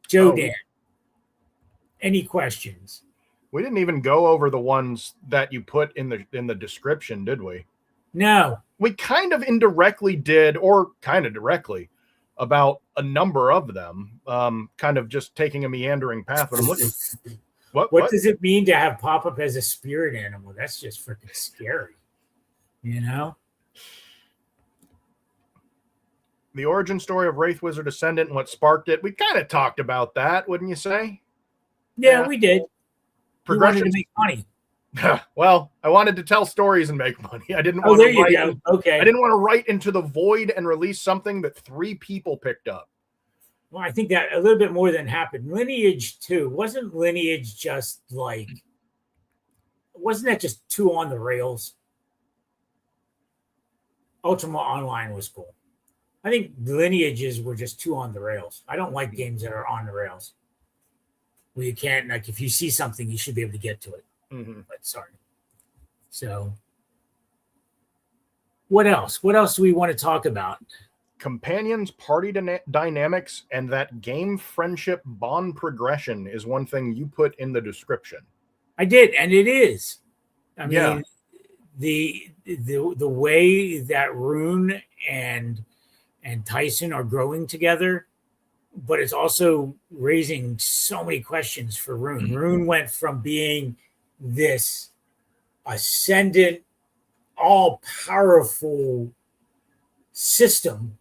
Joe Dan, any questions? We didn't even go over the ones that you put in the description, did we? No. We kind of indirectly did, or kind of directly, about a number of them. Kind of just taking a meandering path. But I'm looking. What does it mean to have Pop-Up as a spirit animal? That's just freaking scary. The origin story of Wraith Wizard Ascendant and what sparked it. We kind of talked about that, wouldn't you say? Yeah, we did. Progression to make money. Well, I wanted to tell stories and make money. I didn't want to write. Okay. I didn't want to write into the void and release something that 3 people picked up. Well, I think that a little bit more than happened. Lineage 2, wasn't Lineage just like, wasn't that just too on the rails? Ultima Online was cool. I think Lineages were just too on the rails. I don't like games that are on the rails. Where you can't, like, if you see something, you should be able to get to it. Mm-hmm. But sorry. So, what else? What else do we want to talk about? Companions, party dynamics, and that game friendship bond progression is one thing you put in the description. I did, and it is. I mean, the way that Rune and Tyson are growing together, but it's also raising so many questions for Rune. Mm-hmm. Rune went from being this ascendant, all-powerful system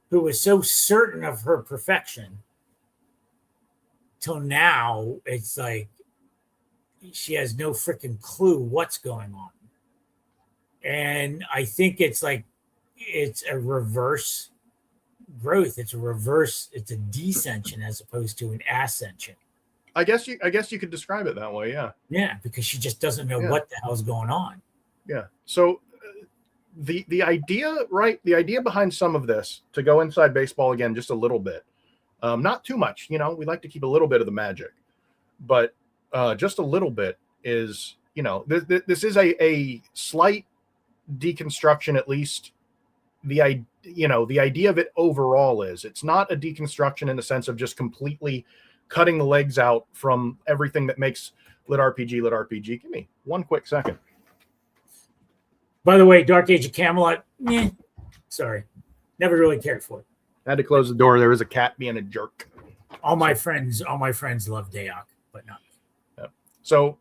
who was so certain of her perfection, till now it's like she has no freaking clue what's going on. And I think it's like it's a reverse growth. It's a descension as opposed to an ascension. I guess you could describe it that way, yeah. Yeah, because she just doesn't know what the hell's going on. Yeah. So the idea, right? The idea behind some of this, to go inside baseball again just a little bit, not too much, we like to keep a little bit of the magic, but just a little bit is, this is a slight deconstruction, at least the idea of it overall is it's not a deconstruction in the sense of just completely cutting the legs out from everything that makes LitRPG. Give me one quick second. By the way, Dark Age of Camelot, sorry, never really cared for it. I had to close the door. There was a cat being a jerk. All my friends love Dayak, but not me. Yeah. So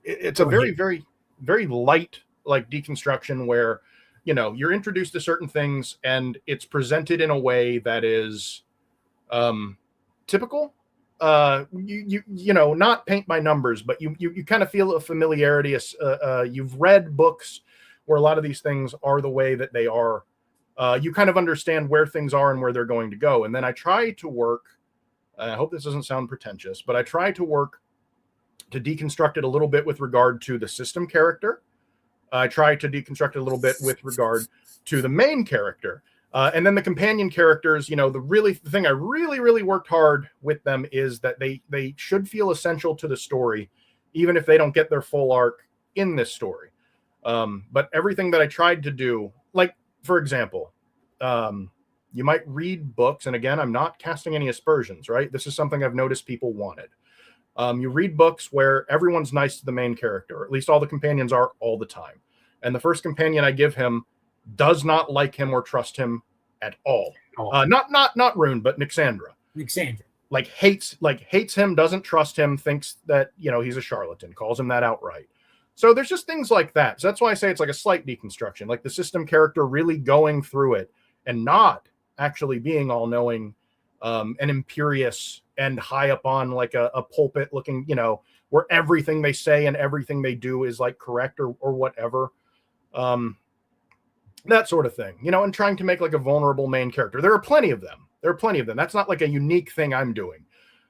it's a very, very, very light like deconstruction where you're introduced to certain things and it's presented in a way that is typical. Not paint by numbers, but you kind of feel a familiarity. You've read books where a lot of these things are the way that they are. You kind of understand where things are and where they're going to go. And then I try to work, I hope this doesn't sound pretentious, but I try to work to deconstruct it a little bit with regard to the system character. I try to deconstruct it a little bit with regard to the main character. And then the companion characters, the thing I really, really worked hard with them is that they should feel essential to the story, even if they don't get their full arc in this story. But everything that I tried to do, like, for example, you might read books, and again, I'm not casting any aspersions, right? This is something I've noticed people wanted. You read books where everyone's nice to the main character, or at least all the companions are all the time. And the first companion I give him does not like him or trust him at all. Not Rune, but Nyxandra. Like hates him, doesn't trust him, thinks that, he's a charlatan, calls him that outright. So there's just things like that. So that's why I say it's like a slight deconstruction, like the system character really going through it and not actually being all knowing and imperious and high up on like a pulpit looking, where everything they say and everything they do is like correct or whatever. That sort of thing, and trying to make like a vulnerable main character. There are plenty of them. That's not like a unique thing I'm doing,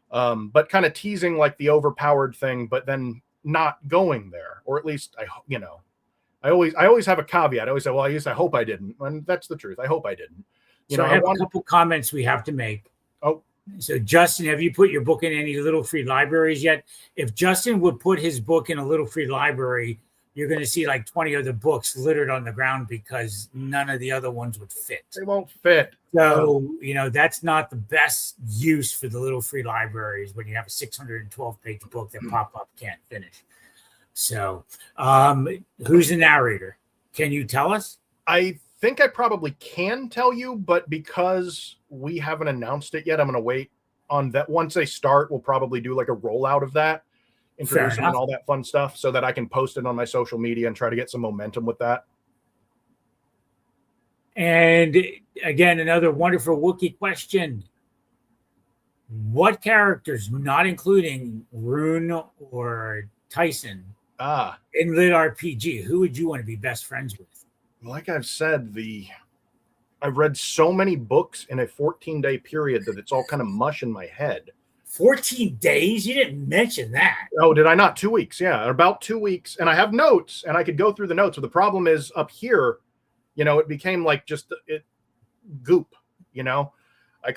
but kind of teasing like the overpowered thing, but then not going there, or at least I always have a caveat. I always say, well, I hope I didn't, and that's the truth. I hope I didn't. I have a couple comments we have to make. Oh, so Justin, have you put your book in any little free libraries yet? If Justin would put his book in a little free library, you're going to see like 20 other books littered on the ground because none of the other ones would fit. They won't fit. So, that's not the best use for the little free libraries when you have a 612-page book that PopPop can't finish. So, who's the narrator? Can you tell us? I think I probably can tell you, but because we haven't announced it yet, I'm going to wait on that. Once they start, we'll probably do like a rollout of that. Introducing and all that fun stuff so that I can post it on my social media and try to get some momentum with that. And again, another wonderful Wookiee question. What characters, not including Rune or Tyson, in LitRPG, who would you want to be best friends with? Like I've said, I've read so many books in a 14-day period that it's all kind of mush in my head. 14 days? You didn't mention that. Oh, did I not? 2 weeks. Yeah, about 2 weeks. And I have notes and I could go through the notes. But the problem is up here, it became like just goop, I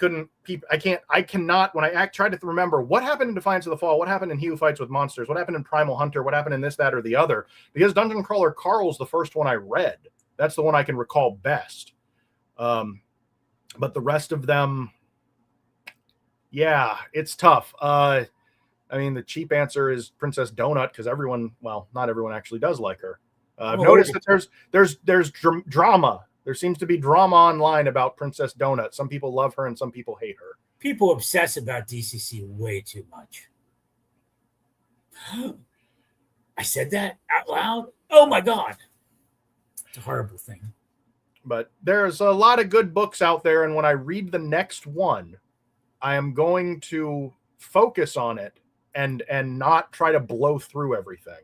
cannot, when I tried to remember what happened in Defiance of the Fall, what happened in He Who Fights with Monsters, what happened in Primal Hunter, what happened in this, that, or the other, because Dungeon Crawler Carl's the first one I read. That's the one I can recall best. But the rest of them, yeah, it's tough. The cheap answer is Princess Donut because everyone, well, not everyone actually does like her. I've noticed that there's drama There seems to be drama online about Princess Donut. Some people love her and some people hate her. People obsess about DCC way too much. I said that out loud? Oh my God. It's a horrible thing. But there's a lot of good books out there, and when I read the next one, I am going to focus on it and not try to blow through everything.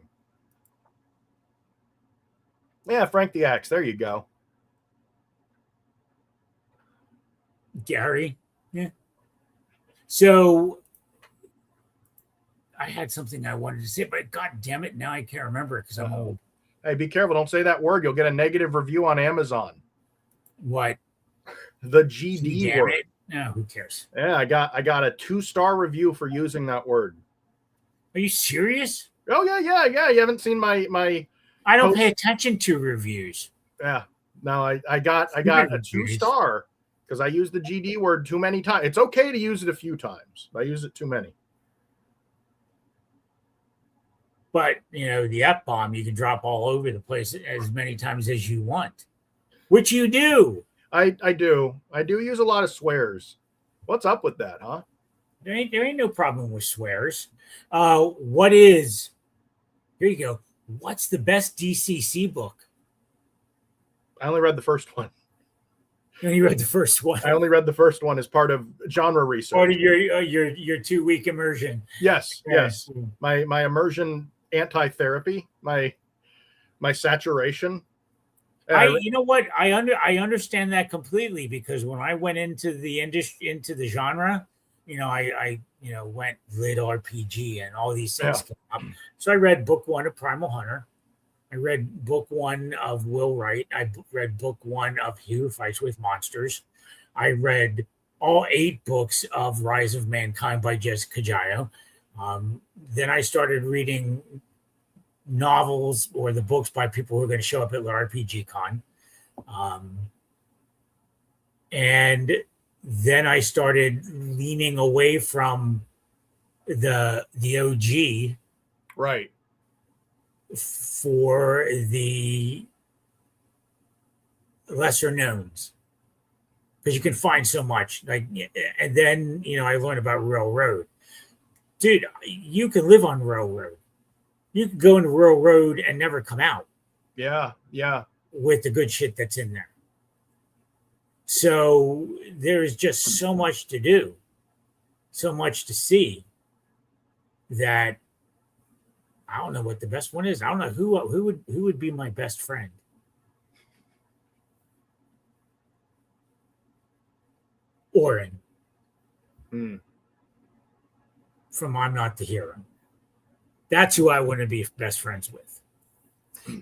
Yeah, Frank the Axe. There you go. Gary. Yeah. So I had something I wanted to say, but God damn it, now I can't remember it because I'm old. Hey, be careful. Don't say that word. You'll get a negative review on Amazon. What? The GD word. It. No, who cares? Yeah, I got a 2-star review for using that word. Are you serious? Oh yeah. You haven't seen my I don't pay attention to reviews. Yeah. No, I got a 2-star because I used the GD word too many times. It's okay to use it a few times. I use it too many. But, the F-bomb you can drop all over the place as many times as you want, which you do. I do. I do use a lot of swears. What's up with that, huh? There ain't no problem with swears. Here you go. What's the best DCC book? I only read the first one. You only read the first one. I only read the first one as part of genre research. Part of your 2-week immersion. Yes. My immersion anti-therapy, my saturation. You know what? I understand that completely because when I went into the industry, into the genre, I went LitRPG and all these things came up. So I read book 1 of Primal Hunter. I read book 1 of Will Wright. I read book 1 of He Who Fights with Monsters. I read all 8 books of Rise of Mankind by Jessica Jayo. Then I started reading novels or the books by people who are going to show up at RPG Con. And then I started leaning away from the OG. Right. For the lesser knowns. Because you can find so much. And then, I learned about Railroad. Dude, you can live on Railroad. You can go into Railroad and never come out. Yeah. With the good shit that's in there. So there's just so much to do, so much to see that I don't know what the best one is. I don't know who would be my best friend. Oren. From I'm Not the Hero. That's who I want to be best friends with.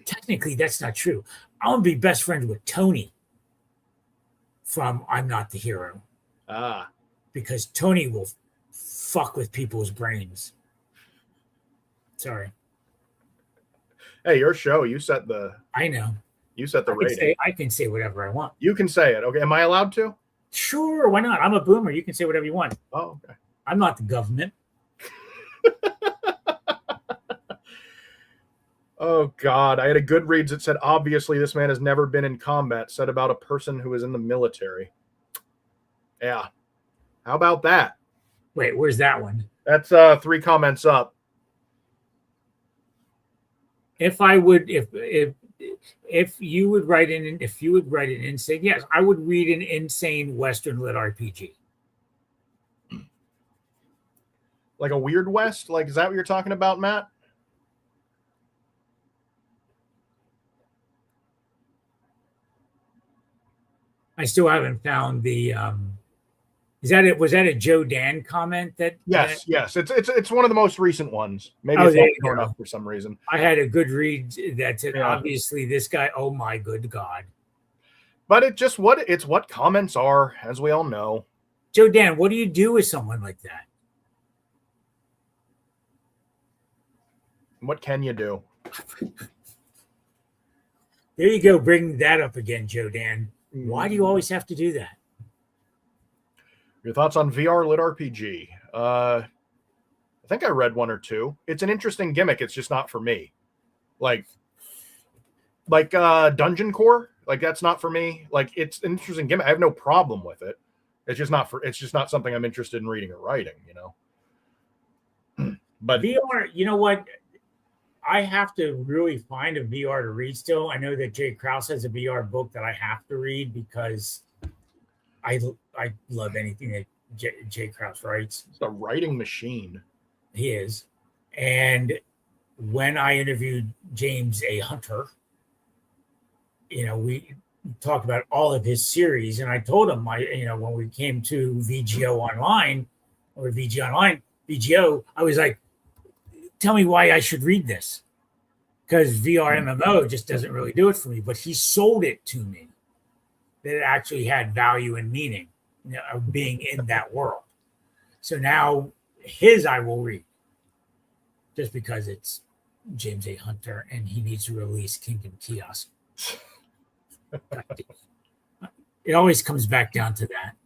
Technically, that's not true. I want to be best friends with Tony from I'm Not the Hero. Because Tony will fuck with people's brains. Sorry. Hey, your show. You set the. I know. You set the rating. I can say whatever I want. You can say it. Okay. Am I allowed to? Sure. Why not? I'm a boomer. You can say whatever you want. Oh, okay. I'm not the government. Oh, God. I had a Goodreads that said, obviously, this man has never been in combat, said about a person who is in the military. Yeah. How about that? Wait, where's that one? That's 3 comments up. If you would write an insane, yes, I would read an insane Western lit RPG. Like a Weird West? Like, is that what you're talking about, Matt? I still haven't found the. Is that it? Was that a Joe Dan comment? Yes. It's one of the most recent ones. Maybe it's not going up for some reason. I had a good read that said, obviously this guy. Oh my good God! But it's what comments are, as we all know. Joe Dan, what do you do with someone like that? What can you do? There you go. Bring that up again, Joe Dan. Why do you always have to do that? Your thoughts on VR lit RPG? I think I read 1 or 2. It's an interesting gimmick. It's just not for me. Like, Like Dungeon Core, like that's not for me. Like it's an interesting gimmick. I have no problem with it. It's just not something I'm interested in reading or writing, But VR, you know what? I have to really find a VR to read still. I know that Jay Krause has a VR book that I have to read because I love anything that Jay Krause writes. It's a writing machine. He is. And when I interviewed James A. Hunter, we talked about all of his series, and I told him, when we came to VGO Online, I was like, tell me why I should read this, because VR MMO just doesn't really do it for me. But he sold it to me that it actually had value and meaning, of being in that world. So now his I will read, just because it's James A. Hunter and he needs to release Kingdom Kiosk. It always comes back down to that.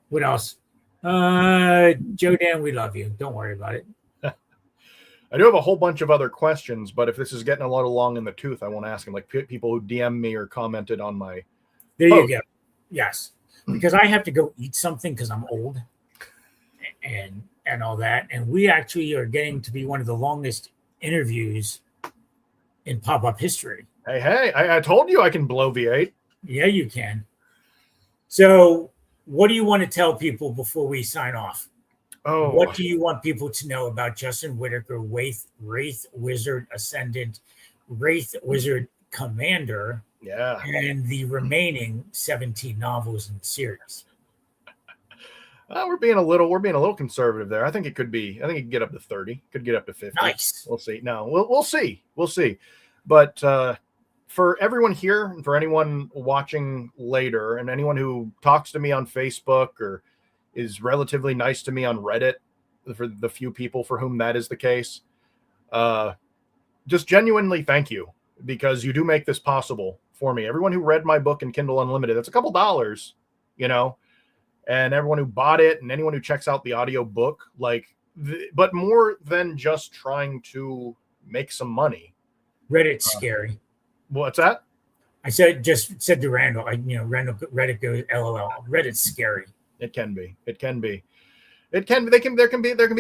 What else? Joe Dan, we love you. Don't worry about it. I do have a whole bunch of other questions, but if this is getting a little long in the tooth, I won't ask them. Like people who DM me or commented on my. There you go. Yes, because I have to go eat something because I'm old, and all that. And we actually are getting to be one of the longest interviews in pop-up history. Hey, I told you I can blow V8. Yeah, you can. So what do you want to tell people before we sign off? Oh, what do you want people to know about Justin Whitaker, Wraith Wizard Ascendant, Wraith Wizard Commander, and the remaining 17 novels in the series? We're being a little conservative there. I think it could get up to 30, could get up to 50. Nice. We'll see. No, we'll see. But for everyone here and for anyone watching later and anyone who talks to me on Facebook or is relatively nice to me on Reddit, for the few people for whom that is the case, just genuinely thank you, because you do make this possible for me. Everyone who read my book in Kindle Unlimited, that's a couple dollars, and everyone who bought it and anyone who checks out the audio book, but more than just trying to make some money. Reddit's scary. What's that? I said to Randall, Reddit goes LOL. Reddit's scary. It can be. There can be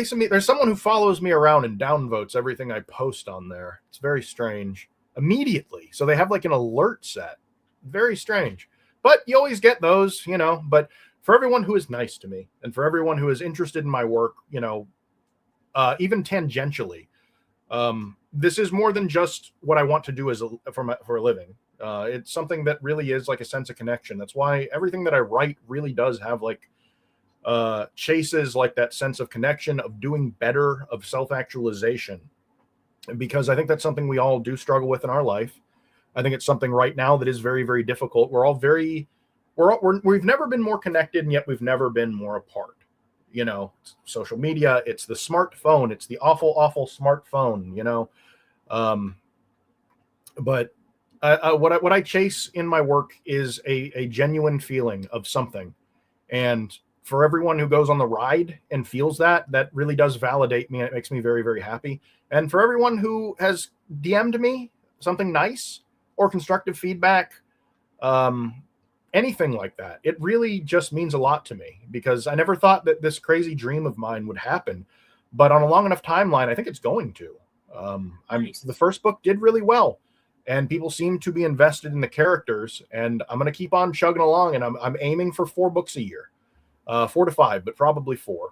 some. There's someone who follows me around and downvotes everything I post on there. It's very strange. Immediately, so they have like an alert set. Very strange. But you always get those, But for everyone who is nice to me and for everyone who is interested in my work, even tangentially, this is more than just what I want to do for a living. It's something that really is like a sense of connection. That's why everything that I write really does have chases like that sense of connection, of doing better, of self-actualization, because I think that's something we all do struggle with in our life. I think it's something right now that is very, very difficult. We're all we've never been more connected, and yet we've never been more apart. It's social media, it's the smartphone, it's the awful, awful smartphone, But what I chase in my work is a genuine feeling of something. And for everyone who goes on the ride and feels that really does validate me, and it makes me very, very happy. And for everyone who has DM'd me something nice or constructive feedback, anything like that, it really just means a lot to me, because I never thought that this crazy dream of mine would happen. But on a long enough timeline, I think it's going to. The first book did really well, and people seem to be invested in the characters, and I'm going to keep on chugging along, and I'm aiming for 4 books a year, 4 to 5, but probably 4.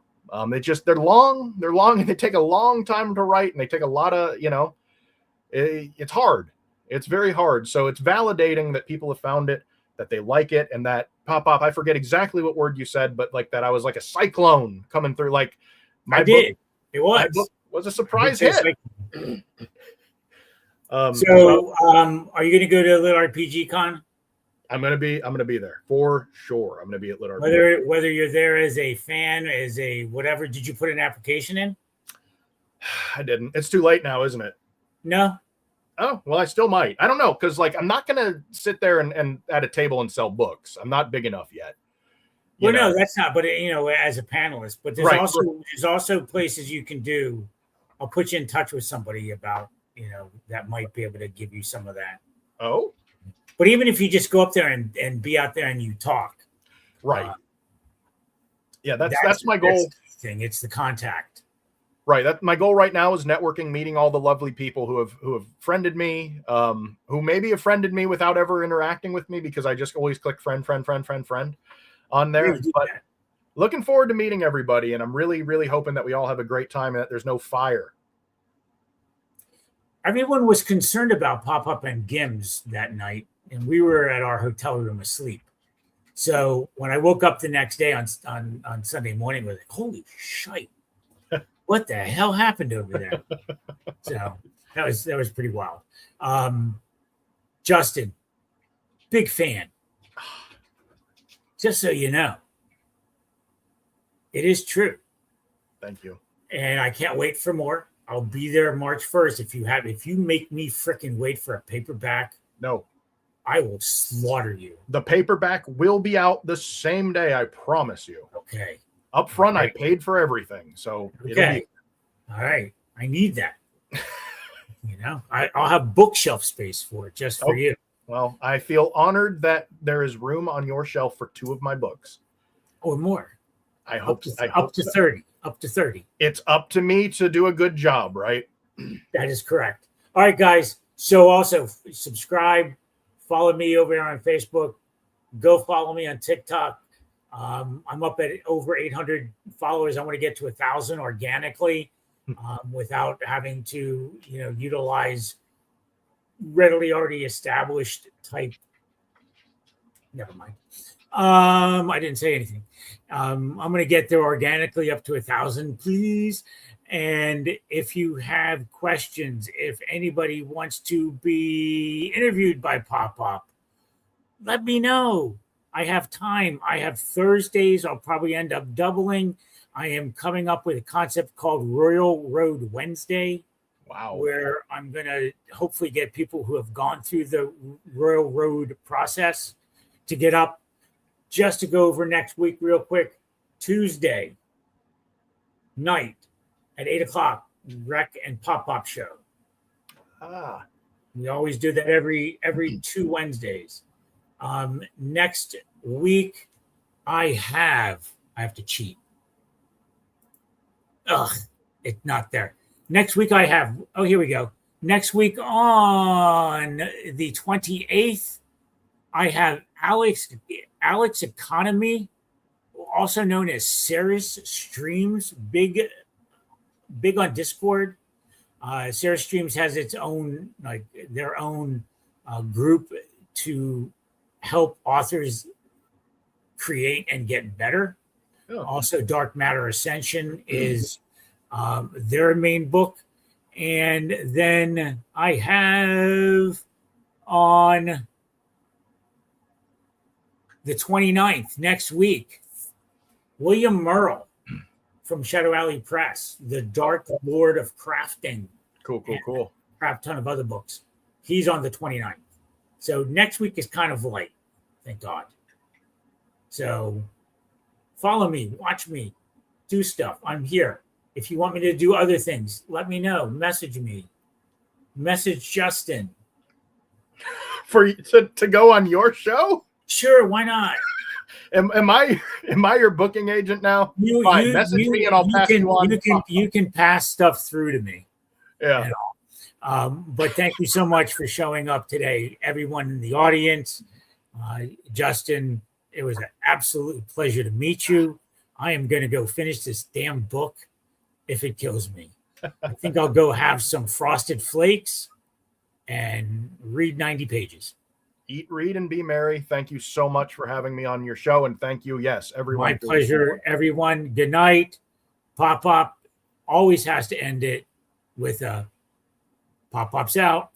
They're long, and they take a long time to write, and they take a lot of, it's hard. It's very hard. So it's validating that people have found it, that they like it, and that Pop, I forget exactly what word you said, but like that I was like a cyclone coming through. Like my book was a surprise hit. Are you going to go to LitRPG Con? I'm gonna be there for sure. I'm gonna be at LitRPG. Whether you're there as a fan, as a whatever, did you put an application in? I didn't. It's too late now, isn't it? No. Oh, well, I still might. I don't know, because I'm not gonna sit there and at a table and sell books. I'm not big enough yet. No, that's not. But as a panelist, but there's also places you can do. I'll put you in touch with somebody about that might be able to give you some of that. Oh, but even if you just go up there and be out there and you talk, right? Yeah, that's my goal. It's the contact. Right. That my goal right now is networking, meeting all the lovely people who have friended me, who maybe have friended me without ever interacting with me because I just always click friend on there. But looking forward to meeting everybody, and I'm really, really hoping that we all have a great time and that there's no fire. Everyone was concerned about Pop-Up and Gims that night, and we were at our hotel room asleep. So when I woke up the next day on Sunday morning, I was like, holy shite. What the hell happened over there? So that was pretty wild. Justin, big fan. Just so you know, it is true. Thank you. And I can't wait for more. I'll be there March 1st. If you make me freaking wait for a paperback, no, I will slaughter you. The paperback will be out the same day, I promise you. Okay. Up front, I paid for everything, so okay. All right, I need that. I'll have bookshelf space for it just for you. Well, I feel honored that there is room on your shelf for 2 of my books, or more. I hope up to 30. Up to 30. It's up to me to do a good job, right? That is correct. All right, guys. So also subscribe, follow me over on Facebook. Go follow me on TikTok. I'm up at over 800 followers. I want to get to 1,000 organically without having to, utilize readily already established type. Never mind. I didn't say anything. I'm going to get there organically up to 1,000, please. And if you have questions, if anybody wants to be interviewed by Pop-Pop, let me know. I have time. I have Thursdays. I'll probably end up doubling. I am coming up with a concept called Royal Road Wednesday. Wow. Where I'm going to hopefully get people who have gone through the Royal Road process to get up. Just to go over next week real quick, Tuesday night at 8:00, Rec and Pop show. We always do that every 2 Wednesdays. Next week, I have to cheat. It's not there. Next week I have, here we go. Next week on the 28th, I have Alex Economy, also known as Ceres Streams, big on Discord. Ceres Streams has its own, their own group to help authors create and get better. Oh. Also, Dark Matter Ascension is their main book. And then I have on the 29th, next week, William Merle from Shadow Alley Press, the Dark Lord of Crafting. Cool. A ton of other books. He's on the 29th. So next week is kind of light, thank God. So follow me, watch me, do stuff. I'm here. If you want me to do other things, let me know. Message me. Message Justin. To go on your show? Sure, why not? Am I your booking agent now? Fine, message me and I'll pass you on. You can pass stuff through to me. Yeah. But thank you so much for showing up today, everyone in the audience. Justin, it was an absolute pleasure to meet you. I am going to go finish this damn book if it kills me. I think I'll go have some Frosted Flakes and read 90 pages. Eat, read, and be merry. Thank you so much for having me on your show. And thank you, yes, everyone. My pleasure, everyone. Good night. Pop always has to end it with a Pop-Pop's out.